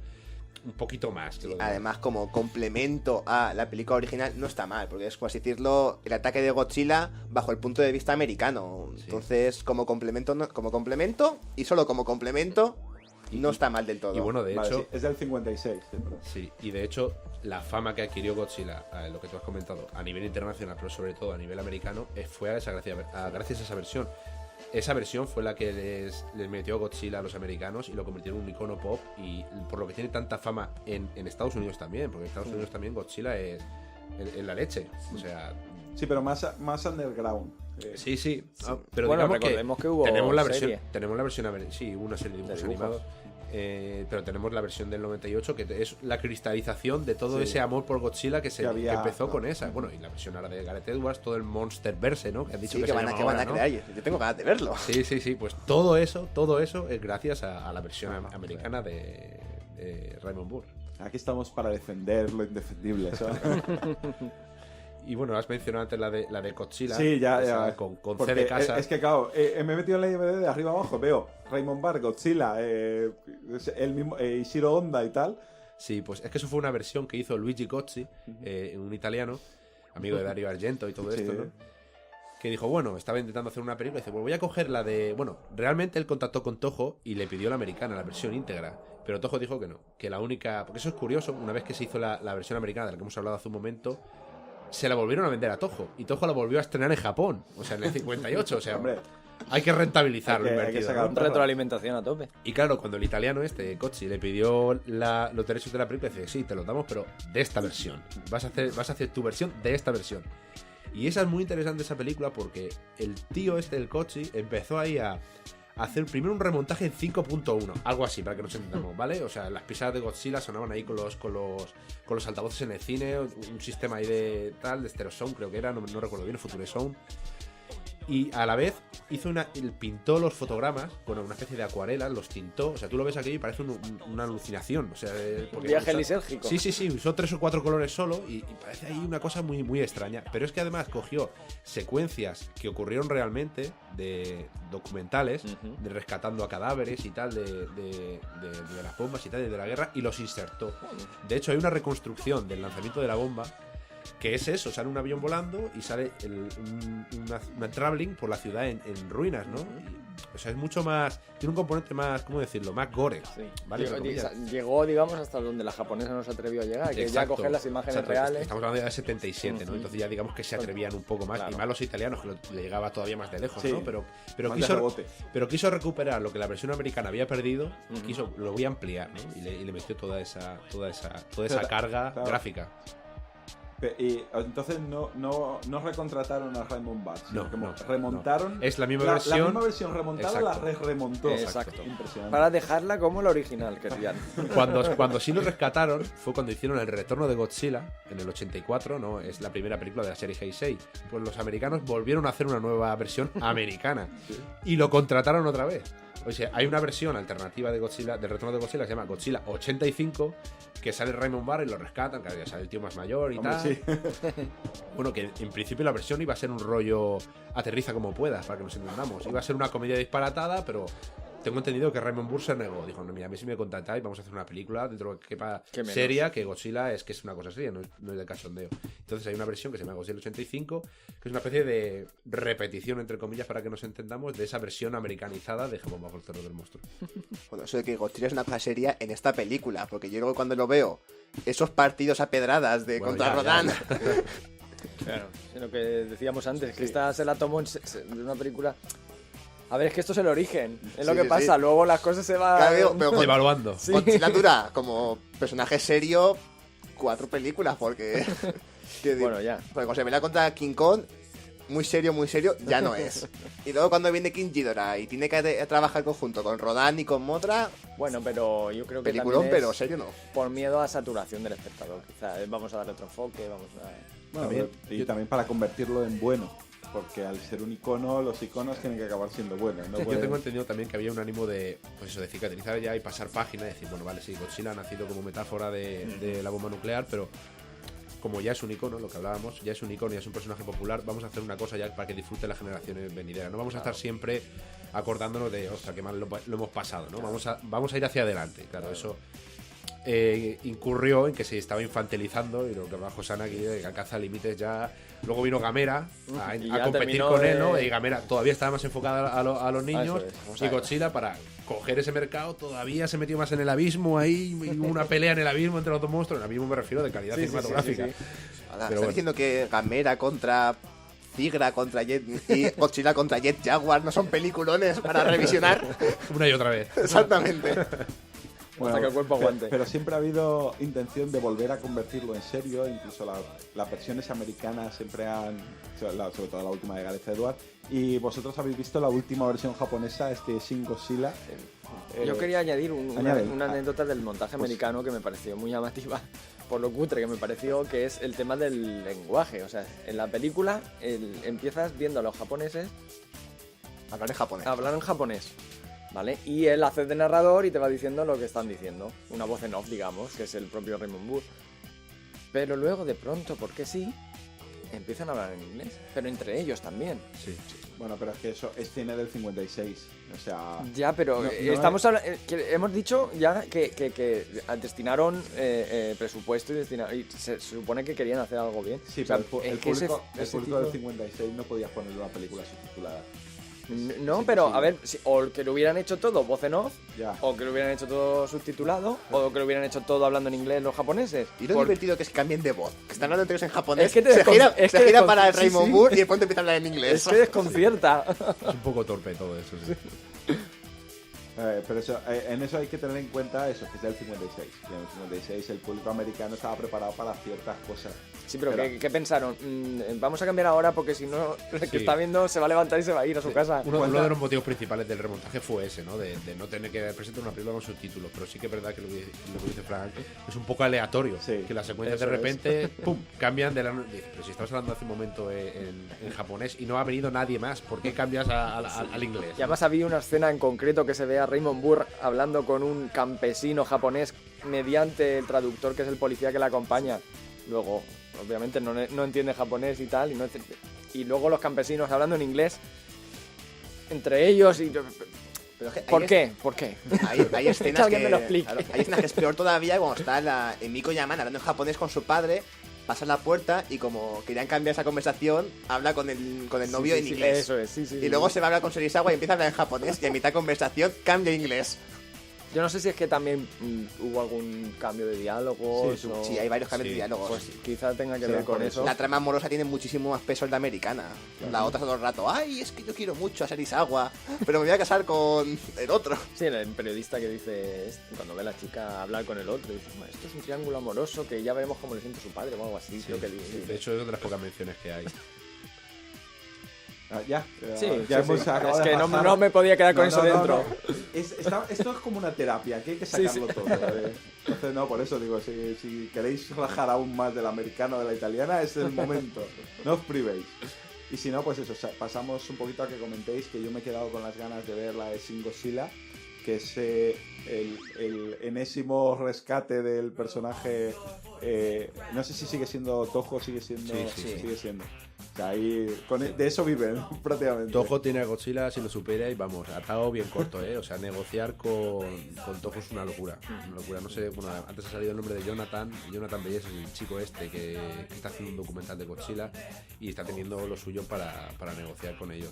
un poquito más que lo demás. Además, como complemento a la película original, no está mal, porque es, por así decirlo, el ataque de Godzilla bajo el punto de vista americano. Sí. Entonces, como complemento y solo como complemento, no está mal del todo. Y bueno, de Vale, hecho, sí, es del 56. Sí, perdón. sí, y de hecho, la fama que adquirió Godzilla, lo que tú has comentado, a nivel internacional, pero sobre todo a nivel americano, fue gracias a esa versión. Esa versión fue la que les metió Godzilla a los americanos y lo convirtió en un icono pop, y por lo que tiene tanta fama en Estados Unidos también, porque en Estados Unidos también Godzilla es la leche. O sea, Sí, pero más underground. sí. Pero Bueno, digamos recordemos que hubo tenemos la serie. versión, sí, hubo una serie de dibujos animados. Pero tenemos la versión del 98 que es la cristalización de todo ese amor por Godzilla que empezó con esa. Bueno, y la versión ahora de Gareth Edwards, todo el Monsterverse, ¿no? Que han dicho Sí, que que se van llama a ahora, ¿no? crear. Yo tengo ganas de verlo. Sí, pues todo eso es gracias a la versión americana de Raymond Burr. Aquí estamos para defender lo indefendible. ¿sabes? Y bueno, has mencionado antes la de Godzilla. Sí, ya. Esa con C Porque de casa. Es que, claro, me he metido en la IMDb de arriba abajo, veo Raymond Burr, Godzilla, el mismo, Ishiro Honda y tal. Sí, pues es que eso fue una versión que hizo Luigi Gozzi, un italiano, amigo de Dario Argento y todo esto, ¿no? Que dijo, bueno, estaba intentando hacer una película y dice, pues voy a coger la de... Bueno, realmente él contactó con Toho y le pidió la americana, la versión íntegra. Pero Toho dijo que no, que la única... Porque eso es curioso, una vez que se hizo la versión americana de la que hemos hablado hace un momento, se la volvieron a vender a Toho. Y Toho la volvió a estrenar en Japón, o sea, en el 58, o sea... Hombre, hay que rentabilizar lo hay que invertido, sacar ¿no? Retroalimentación a tope. Y claro, cuando el italiano Gozzi, le pidió los derechos de la película, dice, sí, te los damos, pero de esta versión. Vas a hacer tu versión de esta versión. Y esa es muy interesante, esa película, porque el tío el Gozzi, empezó ahí a hacer primero un remontaje en 5.1, algo así, para que nos entendamos, ¿vale? O sea, las pisadas de Godzilla sonaban ahí con los altavoces en el cine, un sistema ahí de Stereo Sound, creo que era, no recuerdo bien, Future Sound. Y a la vez pintó los fotogramas con una especie de acuarela, los tintó. O sea, tú lo ves aquí y parece una alucinación. O sea, un viaje lisérgico. Sí, usó 3 o 4 colores solo y parece ahí una cosa muy, muy extraña. Pero es que además cogió secuencias que ocurrieron realmente, de documentales, de rescatando a cadáveres y tal, de las bombas y tal, de la guerra, y los insertó. De hecho, hay una reconstrucción del lanzamiento de la bomba, que es eso, sale un avión volando y sale una traveling por la ciudad en ruinas, ¿no? Y O sea, es mucho más... Tiene un componente más, ¿cómo decirlo? Más gore. Sí. ¿Vale? Llegó, digamos, hasta donde la japonesa no se atrevió a llegar, que ya coger las imágenes reales. Estamos hablando de 77, ¿no? Entonces ya digamos que se atrevían un poco más. Claro. Y más los italianos, que le llegaba todavía más de lejos, ¿no? Pero quiso recuperar lo que la versión americana había perdido, lo voy a ampliar, ¿no? Y le metió toda esa carga gráfica. Y entonces no recontrataron a Raymond Barr, sino que remontaron. Es la misma versión. La misma versión remontada. Exacto. La remontó. Exacto. Impresionante. Para dejarla como la original, querían. Cuando sí lo rescataron fue cuando hicieron El Retorno de Godzilla en el 84, ¿no? Es la primera película de la serie Heisei. Pues los americanos volvieron a hacer una nueva versión americana. Sí. Y lo contrataron otra vez. O sea, hay una versión alternativa de Godzilla, del Retorno de Godzilla, que se llama Godzilla 85, que sale Raymond Barr y lo rescatan, que ya sale el tío más mayor y tal. Sí. Bueno, que en principio la versión iba a ser un rollo aterriza como puedas, para que nos entendamos. Iba a ser una comedia disparatada, pero tengo entendido que Raymond Burr se negó. Dijo, no, mira, a mí si me contactáis vamos a hacer una película dentro de que quepa seria, que Godzilla es una cosa seria, no es de cachondeo. Entonces hay una versión que se llama Godzilla 85, que es una especie de repetición, entre comillas, para que nos entendamos, de esa versión americanizada de Japón bajo el terror del monstruo. Bueno, eso de que Godzilla es una cosa seria en esta película, porque yo luego cuando lo veo, esos partidos a pedradas de contra Rodan... Claro, es lo que decíamos antes, que esta se la tomó de una película... A ver, es que esto es el origen, es lo que pasa, luego las cosas se van evaluando. Sí. Godzilla dura como personaje serio 4 películas, porque... bueno, ya. Porque cuando se pelea contra King Kong, muy serio, ya no es. Y luego cuando viene King Ghidorah y tiene que trabajar conjunto con Rodan y con Mothra... Bueno, pero yo creo que peliculón, pero serio no. Por miedo a saturación del espectador, quizás vamos a darle otro enfoque, vamos a... Bueno, también para convertirlo en bueno. Porque al ser un icono, los iconos tienen que acabar siendo buenos. ¿No? Yo tengo entendido también que había un ánimo de, pues eso, de cicatrizar ya y pasar página y decir, bueno, vale, sí, Godzilla ha nacido como metáfora de la bomba nuclear, pero como ya es un icono, lo que hablábamos, ya es un icono y es un personaje popular, vamos a hacer una cosa ya para que disfrute las generaciones venideras. No vamos a estar siempre acordándonos de, ostras, qué mal lo hemos pasado, ¿no? Vamos a ir hacia adelante, claro, eso... incurrió en que se estaba infantilizando y lo que bajo Sana aquí que alcanza límites ya. Luego vino Gamera a competir con él, ¿no? Y Gamera todavía estaba más enfocada a los niños y Godzilla para coger ese mercado todavía se metió más en el abismo ahí, una pelea en el abismo entre los dos monstruos. En el abismo me refiero de calidad cinematográfica. Está diciendo que Gamera contra Tigra contra Jet y Godzilla contra Jet Jaguar no son peliculones para revisionar una y otra vez. Exactamente. Bueno, que el cuerpo aguante. Pero siempre ha habido intención de volver a convertirlo en serio, incluso las versiones americanas siempre han, sobre todo la última de Gareth Edwards, y vosotros habéis visto la última versión japonesa, Shin Godzilla. Yo quería añadir una anécdota del montaje americano que me pareció muy llamativa, por lo cutre que me pareció, que es el tema del lenguaje. O sea, en la película empiezas viendo a los japoneses hablar en japonés. ¿Vale? Y él hace de narrador y te va diciendo lo que están diciendo. Una voz en off, digamos, que es el propio Raymond Burr. Pero luego, de pronto, porque sí, empiezan a hablar en inglés. Pero entre ellos también. Sí. Bueno, pero es que eso es cine del 56. O sea... Ya, pero estamos hablando... hemos dicho ya que destinaron presupuesto y se supone que querían hacer algo bien. Sí, o sea, pero el público del 56 no podías ponerle una película subtitulada. No, pero a ver, o que lo hubieran hecho todo voz en off, o que lo hubieran hecho todo subtitulado, o que lo hubieran hecho todo hablando en inglés los japoneses. Y lo divertido que es que cambien de voz, que están hablando entre ellos en japonés, se gira para el Raymond Burr y después te empieza a hablar en inglés. Es que desconcierta. Es un poco torpe todo eso, sí. Pero eso, en eso hay que tener en cuenta eso, que es del 56. Y en el 56 el público americano estaba preparado para ciertas cosas. Sí, pero ¿qué pensaron? Vamos a cambiar ahora porque si no, el que está viendo se va a levantar y se va a ir a su casa. Uno de los motivos principales del remontaje fue ese, ¿no? De no tener que presentar una película con subtítulos. Pero sí que es verdad que lo que dice Frank es un poco aleatorio. Sí, que las secuencias de repente, ¡pum!, cambian de la... Pero si estabas hablando hace un momento en japonés y no ha venido nadie más, ¿por qué cambias al inglés? Y además había una escena en concreto que se ve a Raymond Burr hablando con un campesino japonés mediante el traductor que es el policía que le acompaña. Luego, obviamente no entiende japonés y tal, y luego los campesinos hablando en inglés entre ellos y... ¿Por qué? Hay escenas que alguien me lo explique. Claro, hay escenas que es peor todavía cuando está Emiko Yaman hablando en japonés con su padre pasa la puerta y como querían cambiar esa conversación, habla con el novio en inglés. Eso es, sí. Y luego se va a hablar con Serizawa y empieza a hablar en japonés y a mitad de conversación cambia a inglés. Yo no sé si es que también hubo algún cambio de diálogos. Sí, Sí, hay varios cambios de diálogos. Pues quizá tenga que Sí, ver con por eso. La trama amorosa tiene muchísimo más peso en la americana. La otra todo el rato, ay, es que yo quiero mucho a Serizawa, pero me voy a casar con el otro. Sí, el periodista que dice, cuando ve a la chica hablar con el otro, dice, esto es un triángulo amoroso que ya veremos cómo le siente su padre o algo así. Creo que De hecho, es de las pocas menciones que hay. Ya, Sí, ya sí, hemos sí. acabado Es de que pasar. no me podía quedar con No, eso no, no, dentro. no. Esto es como una terapia, que hay que sacarlo todo. Entonces, no, por eso digo, si queréis rajar aún más del americano o de la italiana, es el momento. No os privéis. Y si no, pues eso, pasamos un poquito a que comentéis que yo me he quedado con las ganas de ver la de Shin Godzilla, que es el enésimo rescate del personaje. No sé si sigue siendo Toho, sigue siendo. Sí. Sigue siendo. O sea, ahí, de eso viven prácticamente. Toho tiene a Godzilla si lo supera y vamos, atado bien corto, ¿eh? O sea, negociar con Toho es una locura. Una locura, no sé, bueno, antes ha salido el nombre de Jonathan Bellez, el chico este que está haciendo un documental de Godzilla y está teniendo lo suyo para negociar con ellos.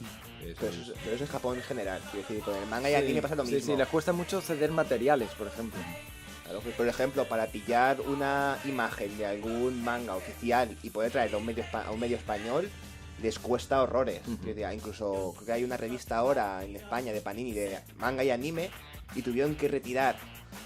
Pero eso es Japón en general. Quiero decir, con el manga y anime pasa lo mismo. Sí, les cuesta mucho ceder materiales, por ejemplo. Claro, por ejemplo, para pillar una imagen de algún manga oficial y poder traerlo a un medio español, les cuesta horrores. Incluso creo que hay una revista ahora en España de Panini de manga y anime y tuvieron que retirar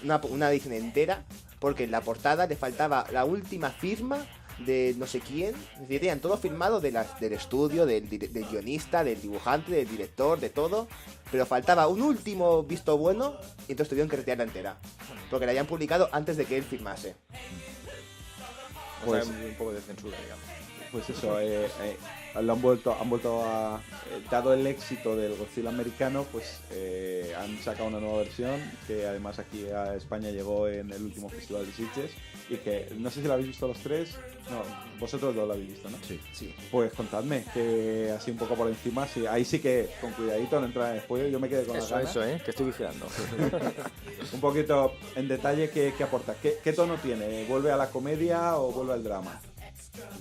una edición entera porque en la portada le faltaba la última firma de no sé quién. Es decir, tenían todo firmado del estudio, del guionista, del dibujante, del director, de todo, pero faltaba un último visto bueno y entonces tuvieron que retirarla entera porque la habían publicado antes de que él firmase. Pues- O sea, un poco de censura, digamos. Pues eso, han vuelto a... dado el éxito del Godzilla americano, pues han sacado una nueva versión que además aquí a España llegó en el último festival de Sitges y que no sé si la habéis visto los tres. No, vosotros dos la habéis visto, ¿no? Sí. Pues contadme, que así un poco por encima, sí, ahí sí que con cuidadito no entra en spoiler, yo me quedé con las ganas. Que estoy vigilando. Un poquito en detalle, ¿qué aporta? ¿Qué tono tiene? ¿Vuelve a la comedia o vuelve al drama?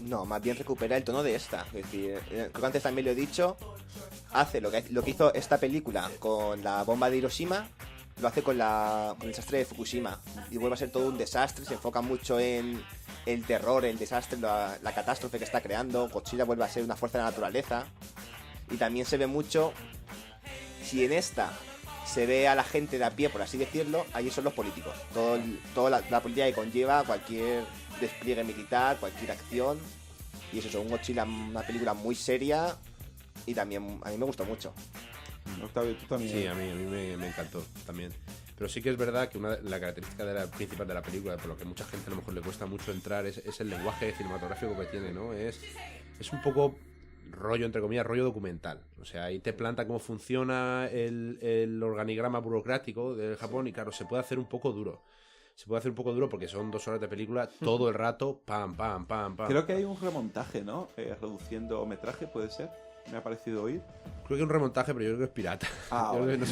No, más bien recupera el tono de esta. Es decir, creo que antes también lo he dicho, hace lo que hizo esta película con la bomba de Hiroshima, lo hace con el desastre de Fukushima. Y vuelve a ser todo un desastre, se enfoca mucho en el terror, el desastre, la catástrofe que está creando. Godzilla vuelve a ser una fuerza de la naturaleza. Y también se ve mucho, si en esta se ve a la gente de a pie, por así decirlo, allí son los políticos. Toda la política que conlleva cualquier despliegue militar, cualquier acción. Y eso es un Godzilla, una película muy seria y también a mí me gustó mucho. Octavio, tú también. Sí, a mí me encantó también. Pero sí que es verdad que la característica principal de la película, por lo que mucha gente a lo mejor le cuesta mucho entrar, es el lenguaje cinematográfico que tiene, ¿no? Es un poco rollo, entre comillas, rollo documental. O sea, ahí te planta cómo funciona el organigrama burocrático de Japón y claro, se puede hacer un poco duro. Porque son 2 horas de película todo el rato, pam. Creo que hay un remontaje, ¿no? Reduciendo metraje, ¿puede ser? Me ha parecido oír. Creo que es un remontaje, pero yo creo que es pirata. Ah, Yo creo vale. que no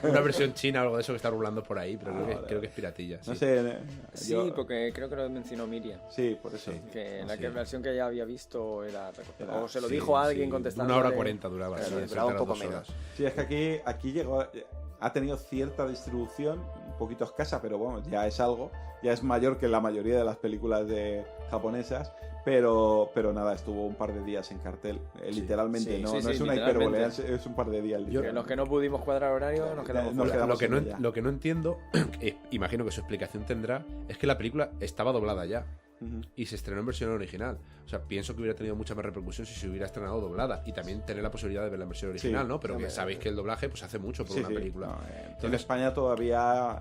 sé, una versión china o algo de eso que está rulando por ahí, pero Vale. creo que es piratilla. No sí. sé. Sí, yo- porque creo que lo mencionó Miriam. Sí, por eso. Que Sí. versión que ya había visto era recortada. O se lo Sí, dijo a alguien sí. contestando. 1 hora 40 duraba. Claro, sí, duraba un las poco 2 horas. menos. Sí, es que aquí llegó, ha tenido cierta distribución, un poquito escasa, pero bueno, ya es algo, ya es mayor que la mayoría de las películas japonesas, pero nada, estuvo un par de días en cartel, literalmente, Sí, no, sí, no sí, es una literalmente. hipérbole, es un par de días. Que literalmente. los que no pudimos cuadrar horario nos quedamos Nos fuera. quedamos Lo sin ella. que no entiendo, imagino que su explicación tendrá, es que la película estaba doblada ya Ujú. y se estrenó en versión original. O sea, pienso que hubiera tenido mucha más repercusión si se hubiera estrenado doblada y también tener la posibilidad de ver la versión original, Sí, ¿no? Pero que hombre, sabéis que el doblaje pues hace mucho por Sí, una sí, película. no, en Entonces- España todavía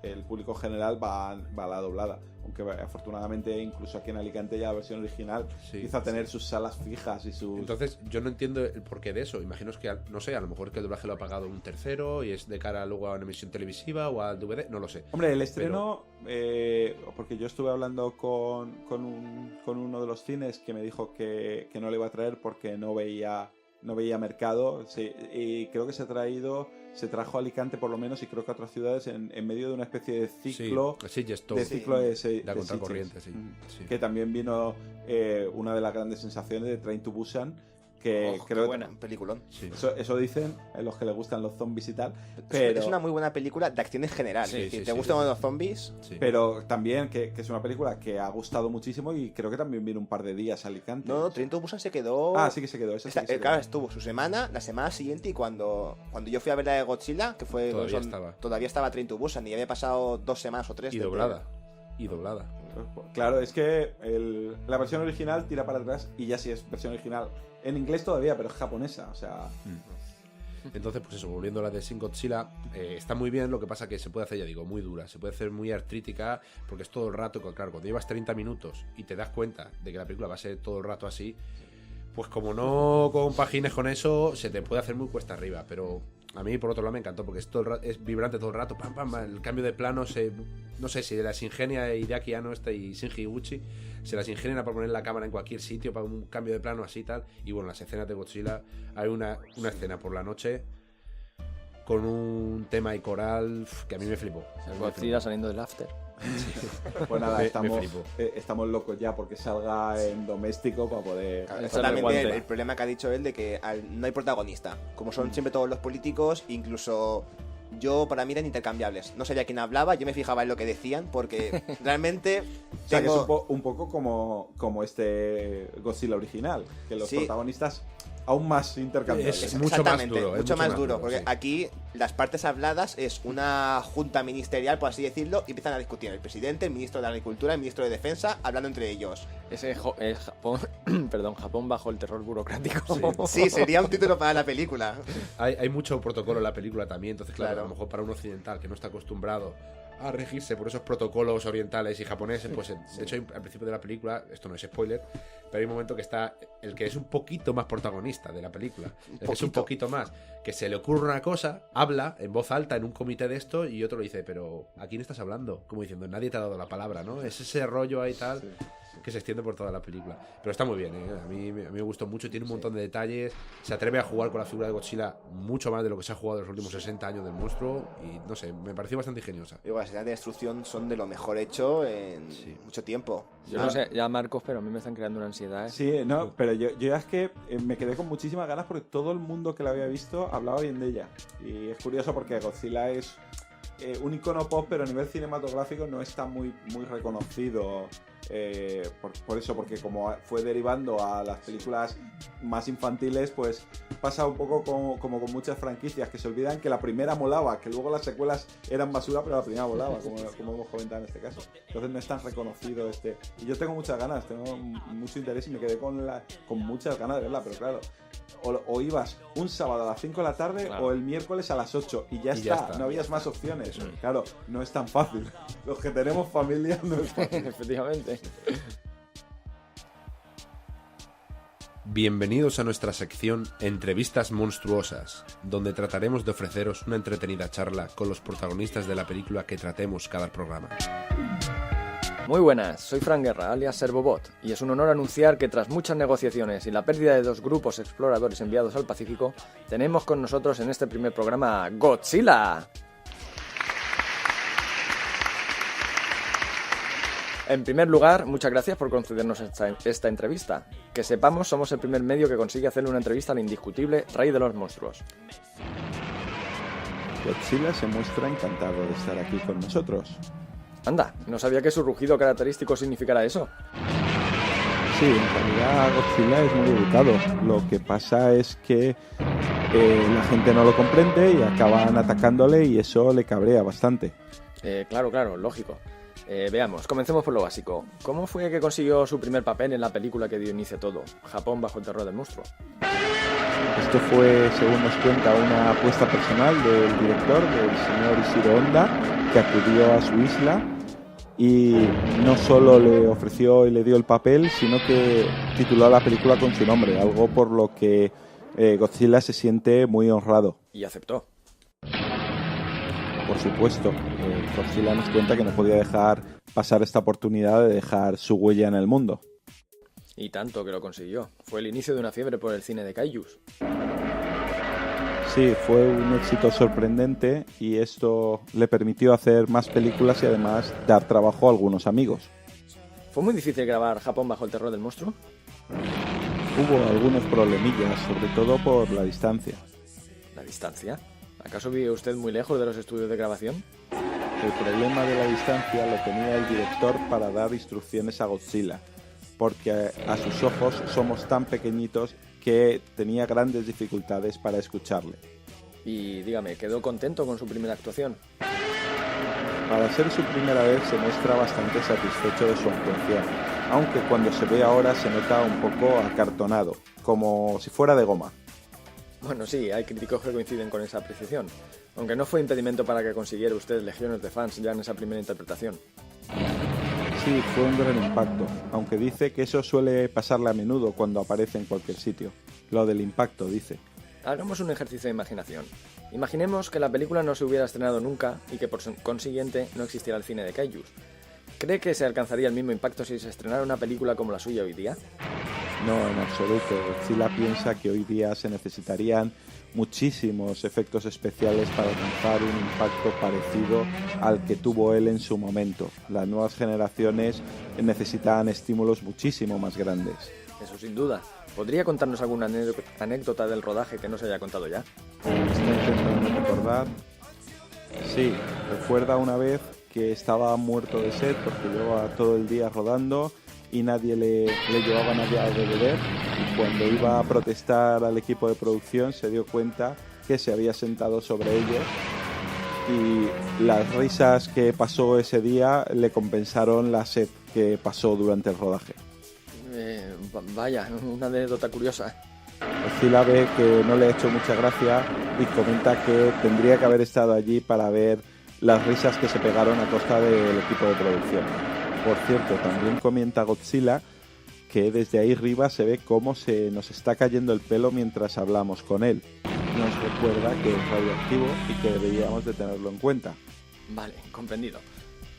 el público general va a la doblada, aunque afortunadamente incluso aquí en Alicante ya la versión original Sí, empieza a tener sus salas fijas y sus... Entonces, yo no entiendo el porqué de eso. Imagino que, no sé, a lo mejor que el doblaje lo ha pagado un tercero y es de cara luego a una emisión televisiva o al DVD, no lo sé. Hombre, el estreno, porque yo estuve hablando con uno de los cines que me dijo que no le iba a traer porque no veía no veía mercado. Sí, y creo que se trajo a Alicante por lo menos, y creo que a otras ciudades en medio de una especie de ciclo. Sí, de ciclo de la contracorriente, sí. Que también vino una de las grandes sensaciones de Train to Busan, que creo buena peliculón. Sí. Eso dicen los que les gustan los zombies y tal, pero es una muy buena película de acción en general. Si te gustan los zombies, pero también que es una película que ha gustado muchísimo, y creo que también vino un par de días a Alicante. No, Train to Busan se quedó. Sí que se quedó. Claro, estuvo su semana, la semana siguiente, y cuando yo fui a ver la de Godzilla, que fue todavía estaba Train to Busan, y había pasado 2 semanas o 3. Y doblada. Claro, es que la versión original tira para atrás, y ya sí es versión original en inglés todavía, pero es japonesa, o sea. Entonces, pues eso, volviendo a la de Shin Godzilla, está muy bien. Lo que pasa que se puede hacer, ya digo, muy dura, se puede hacer muy artrítica, porque es todo el rato. Claro, cuando llevas 30 minutos y te das cuenta de que la película va a ser todo el rato así, pues como no compagines con eso, se te puede hacer muy cuesta arriba. Pero a mí, por otro lado, me encantó, porque es vibrante todo el rato, pam, pam, el cambio de plano, no sé si de las ingenia Hideaki Anno y Shinji Higuchi se las ingenian para poner la cámara en cualquier sitio para un cambio de plano así y tal. Y bueno, las escenas de Godzilla, hay una escena por la noche con un tema y coral que a mí me flipó. Godzilla saliendo del after. Pues nada, estamos locos ya porque salga en doméstico para poder. Exactamente el problema que ha dicho él de que no hay protagonista. Como son siempre todos los políticos, incluso para mí eran intercambiables. No sabía quién hablaba, yo me fijaba en lo que decían, porque realmente. O sea, que es un poco como este Godzilla original, que los protagonistas aún más intercambiables. Es mucho más duro. Mucho más duro, porque aquí las partes habladas es una junta ministerial, por así decirlo, y empiezan a discutir el presidente, el ministro de Agricultura, el ministro de Defensa, hablando entre ellos. Ese es Japón, Japón bajo el terror burocrático. Sí, sería un título para la película. Hay mucho protocolo en la película también, entonces claro, a lo mejor para un occidental que no está acostumbrado a regirse por esos protocolos orientales y japoneses, pues de hecho al principio de la película, esto no es spoiler, pero hay un momento que está el que es un poquito más protagonista de la película, es un poquito más, que se le ocurre una cosa, habla en voz alta en un comité de esto, y otro le dice, pero ¿a quién estás hablando? Como diciendo, nadie te ha dado la palabra, ¿no? Es ese rollo ahí tal que se extiende por toda la película, pero está muy bien, ¿eh? A mí me gustó mucho, tiene un montón de detalles, se atreve a jugar con la figura de Godzilla mucho más de lo que se ha jugado en los últimos 60 años del monstruo, y no sé, me pareció bastante ingeniosa. Y las escenas de destrucción son de lo mejor hecho en mucho tiempo. Yo no sé, ya Marcos, pero a mí me están creando una ansiedad, ¿eh? Sí, no, pero yo ya es que me quedé con muchísimas ganas porque todo el mundo que la había visto hablaba bien de ella. Y es curioso porque Godzilla es un icono pop, pero a nivel cinematográfico no está muy reconocido. Por eso, porque como fue derivando a las películas más infantiles, pues pasa un poco como con muchas franquicias, que se olvidan que la primera molaba, que luego las secuelas eran basura, pero la primera molaba, como hemos comentado en este caso. Entonces no es tan reconocido y yo tengo muchas ganas, tengo mucho interés, y me quedé con muchas ganas de verla, pero claro, o ibas un sábado a las 5 de la tarde, claro, o el miércoles a las 8 y ya está, no habías más opciones. Claro, no es tan fácil. Los que tenemos familia no es fácil. Efectivamente. Bienvenidos a nuestra sección Entrevistas Monstruosas, donde trataremos de ofreceros una entretenida charla con los protagonistas de la película que tratemos cada programa. Muy buenas, soy Fran Guerra, alias Servobot, y es un honor anunciar que tras muchas negociaciones y la pérdida de 2 grupos exploradores enviados al Pacífico, tenemos con nosotros en este primer programa Godzilla. En primer lugar, muchas gracias por concedernos esta entrevista. Que sepamos, somos el primer medio que consigue hacerle una entrevista al indiscutible rey de los monstruos. Godzilla se muestra encantado de estar aquí con nosotros. Anda, no sabía que su rugido característico significara eso. Sí, en realidad Godzilla es muy educado. Lo que pasa es que la gente no lo comprende y acaban atacándole, y eso le cabrea bastante. Claro, lógico. Veamos, comencemos por lo básico. ¿Cómo fue que consiguió su primer papel en la película que dio inicio a todo? Japón bajo el terror del monstruo. Esto fue, según nos cuenta, una apuesta personal del director, del señor Ishiro Honda, que acudió a su isla y no solo le ofreció y le dio el papel, sino que tituló la película con su nombre, algo por lo que Godzilla se siente muy honrado. Y aceptó. Por supuesto, Godzilla nos cuenta que no podía dejar pasar esta oportunidad de dejar su huella en el mundo. Y tanto que lo consiguió. Fue el inicio de una fiebre por el cine de kaijus. Sí, fue un éxito sorprendente y esto le permitió hacer más películas y además dar trabajo a algunos amigos. ¿Fue muy difícil grabar Japón bajo el terror del monstruo? Hubo algunos problemillas, sobre todo por la distancia. ¿La distancia? ¿Acaso vive usted muy lejos de los estudios de grabación? El problema de la distancia lo tenía el director para dar instrucciones a Godzilla, porque a sus ojos somos tan pequeñitos que tenía grandes dificultades para escucharle. Y dígame, ¿quedó contento con su primera actuación? Para ser su primera vez se muestra bastante satisfecho de su actuación, aunque cuando se ve ahora se nota un poco acartonado, como si fuera de goma. Bueno, sí, hay críticos que coinciden con esa apreciación, aunque no fue impedimento para que consiguiera usted legiones de fans ya en esa primera interpretación. Sí, fue un gran impacto, aunque dice que eso suele pasarle a menudo cuando aparece en cualquier sitio. Lo del impacto, dice. Hagamos un ejercicio de imaginación. Imaginemos que la película no se hubiera estrenado nunca y que por consiguiente no existiera el cine de kaijus. ¿Cree que se alcanzaría el mismo impacto si se estrenara una película como la suya hoy día? No, en absoluto. Godzilla piensa que hoy día se necesitarían muchísimos efectos especiales para alcanzar un impacto parecido al que tuvo él en su momento. Las nuevas generaciones necesitan estímulos muchísimo más grandes. Eso sin duda. ¿Podría contarnos alguna anécdota del rodaje que no se haya contado ya? Estoy intentando recordar. Sí, recuerda una vez que estaba muerto de sed porque llevaba todo el día rodando y nadie le llevaba nada de beber, y cuando iba a protestar al equipo de producción se dio cuenta que se había sentado sobre ellos, y las risas que pasó ese día le compensaron la sed que pasó durante el rodaje. Vaya, una anécdota curiosa. Godzilla ve que no le ha hecho mucha gracia y comenta que tendría que haber estado allí para ver las risas que se pegaron a costa del equipo de producción. Por cierto, también comenta Godzilla que desde ahí arriba se ve cómo se nos está cayendo el pelo mientras hablamos con él. Nos recuerda que es radioactivo y que deberíamos de tenerlo en cuenta. Vale, comprendido.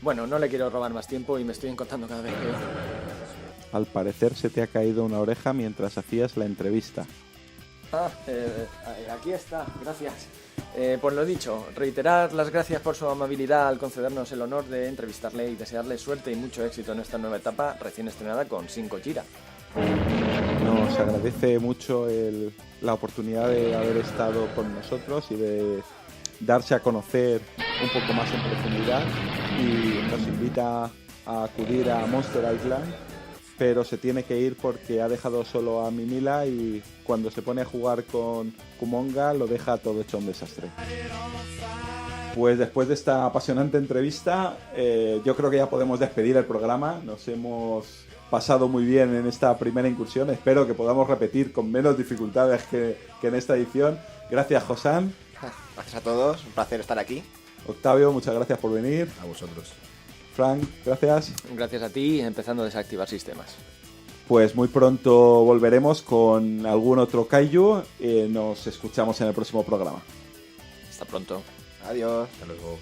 Bueno, no le quiero robar más tiempo y me estoy encontrando cada vez peor. Al parecer se te ha caído una oreja mientras hacías la entrevista. Aquí está, gracias. Pues lo dicho, reiterar las gracias por su amabilidad al concedernos el honor de entrevistarle y desearle suerte y mucho éxito en esta nueva etapa recién estrenada con Shin Gojira. Nos agradece mucho la oportunidad de haber estado con nosotros y de darse a conocer un poco más en profundidad, y nos invita a acudir a Monster Island, pero se tiene que ir porque ha dejado solo a Mimila y cuando se pone a jugar con Kumonga lo deja todo hecho un desastre. Pues después de esta apasionante entrevista, yo creo que ya podemos despedir el programa. Nos hemos pasado muy bien en esta primera incursión. Espero que podamos repetir con menos dificultades que en esta edición. Gracias, Josán. Gracias a todos, un placer estar aquí. Octavio, muchas gracias por venir. A vosotros. Frank, gracias. Gracias a ti, empezando a desactivar sistemas. Pues muy pronto volveremos con algún otro kaiju. Nos escuchamos en el próximo programa. Hasta pronto. Adiós. Hasta luego.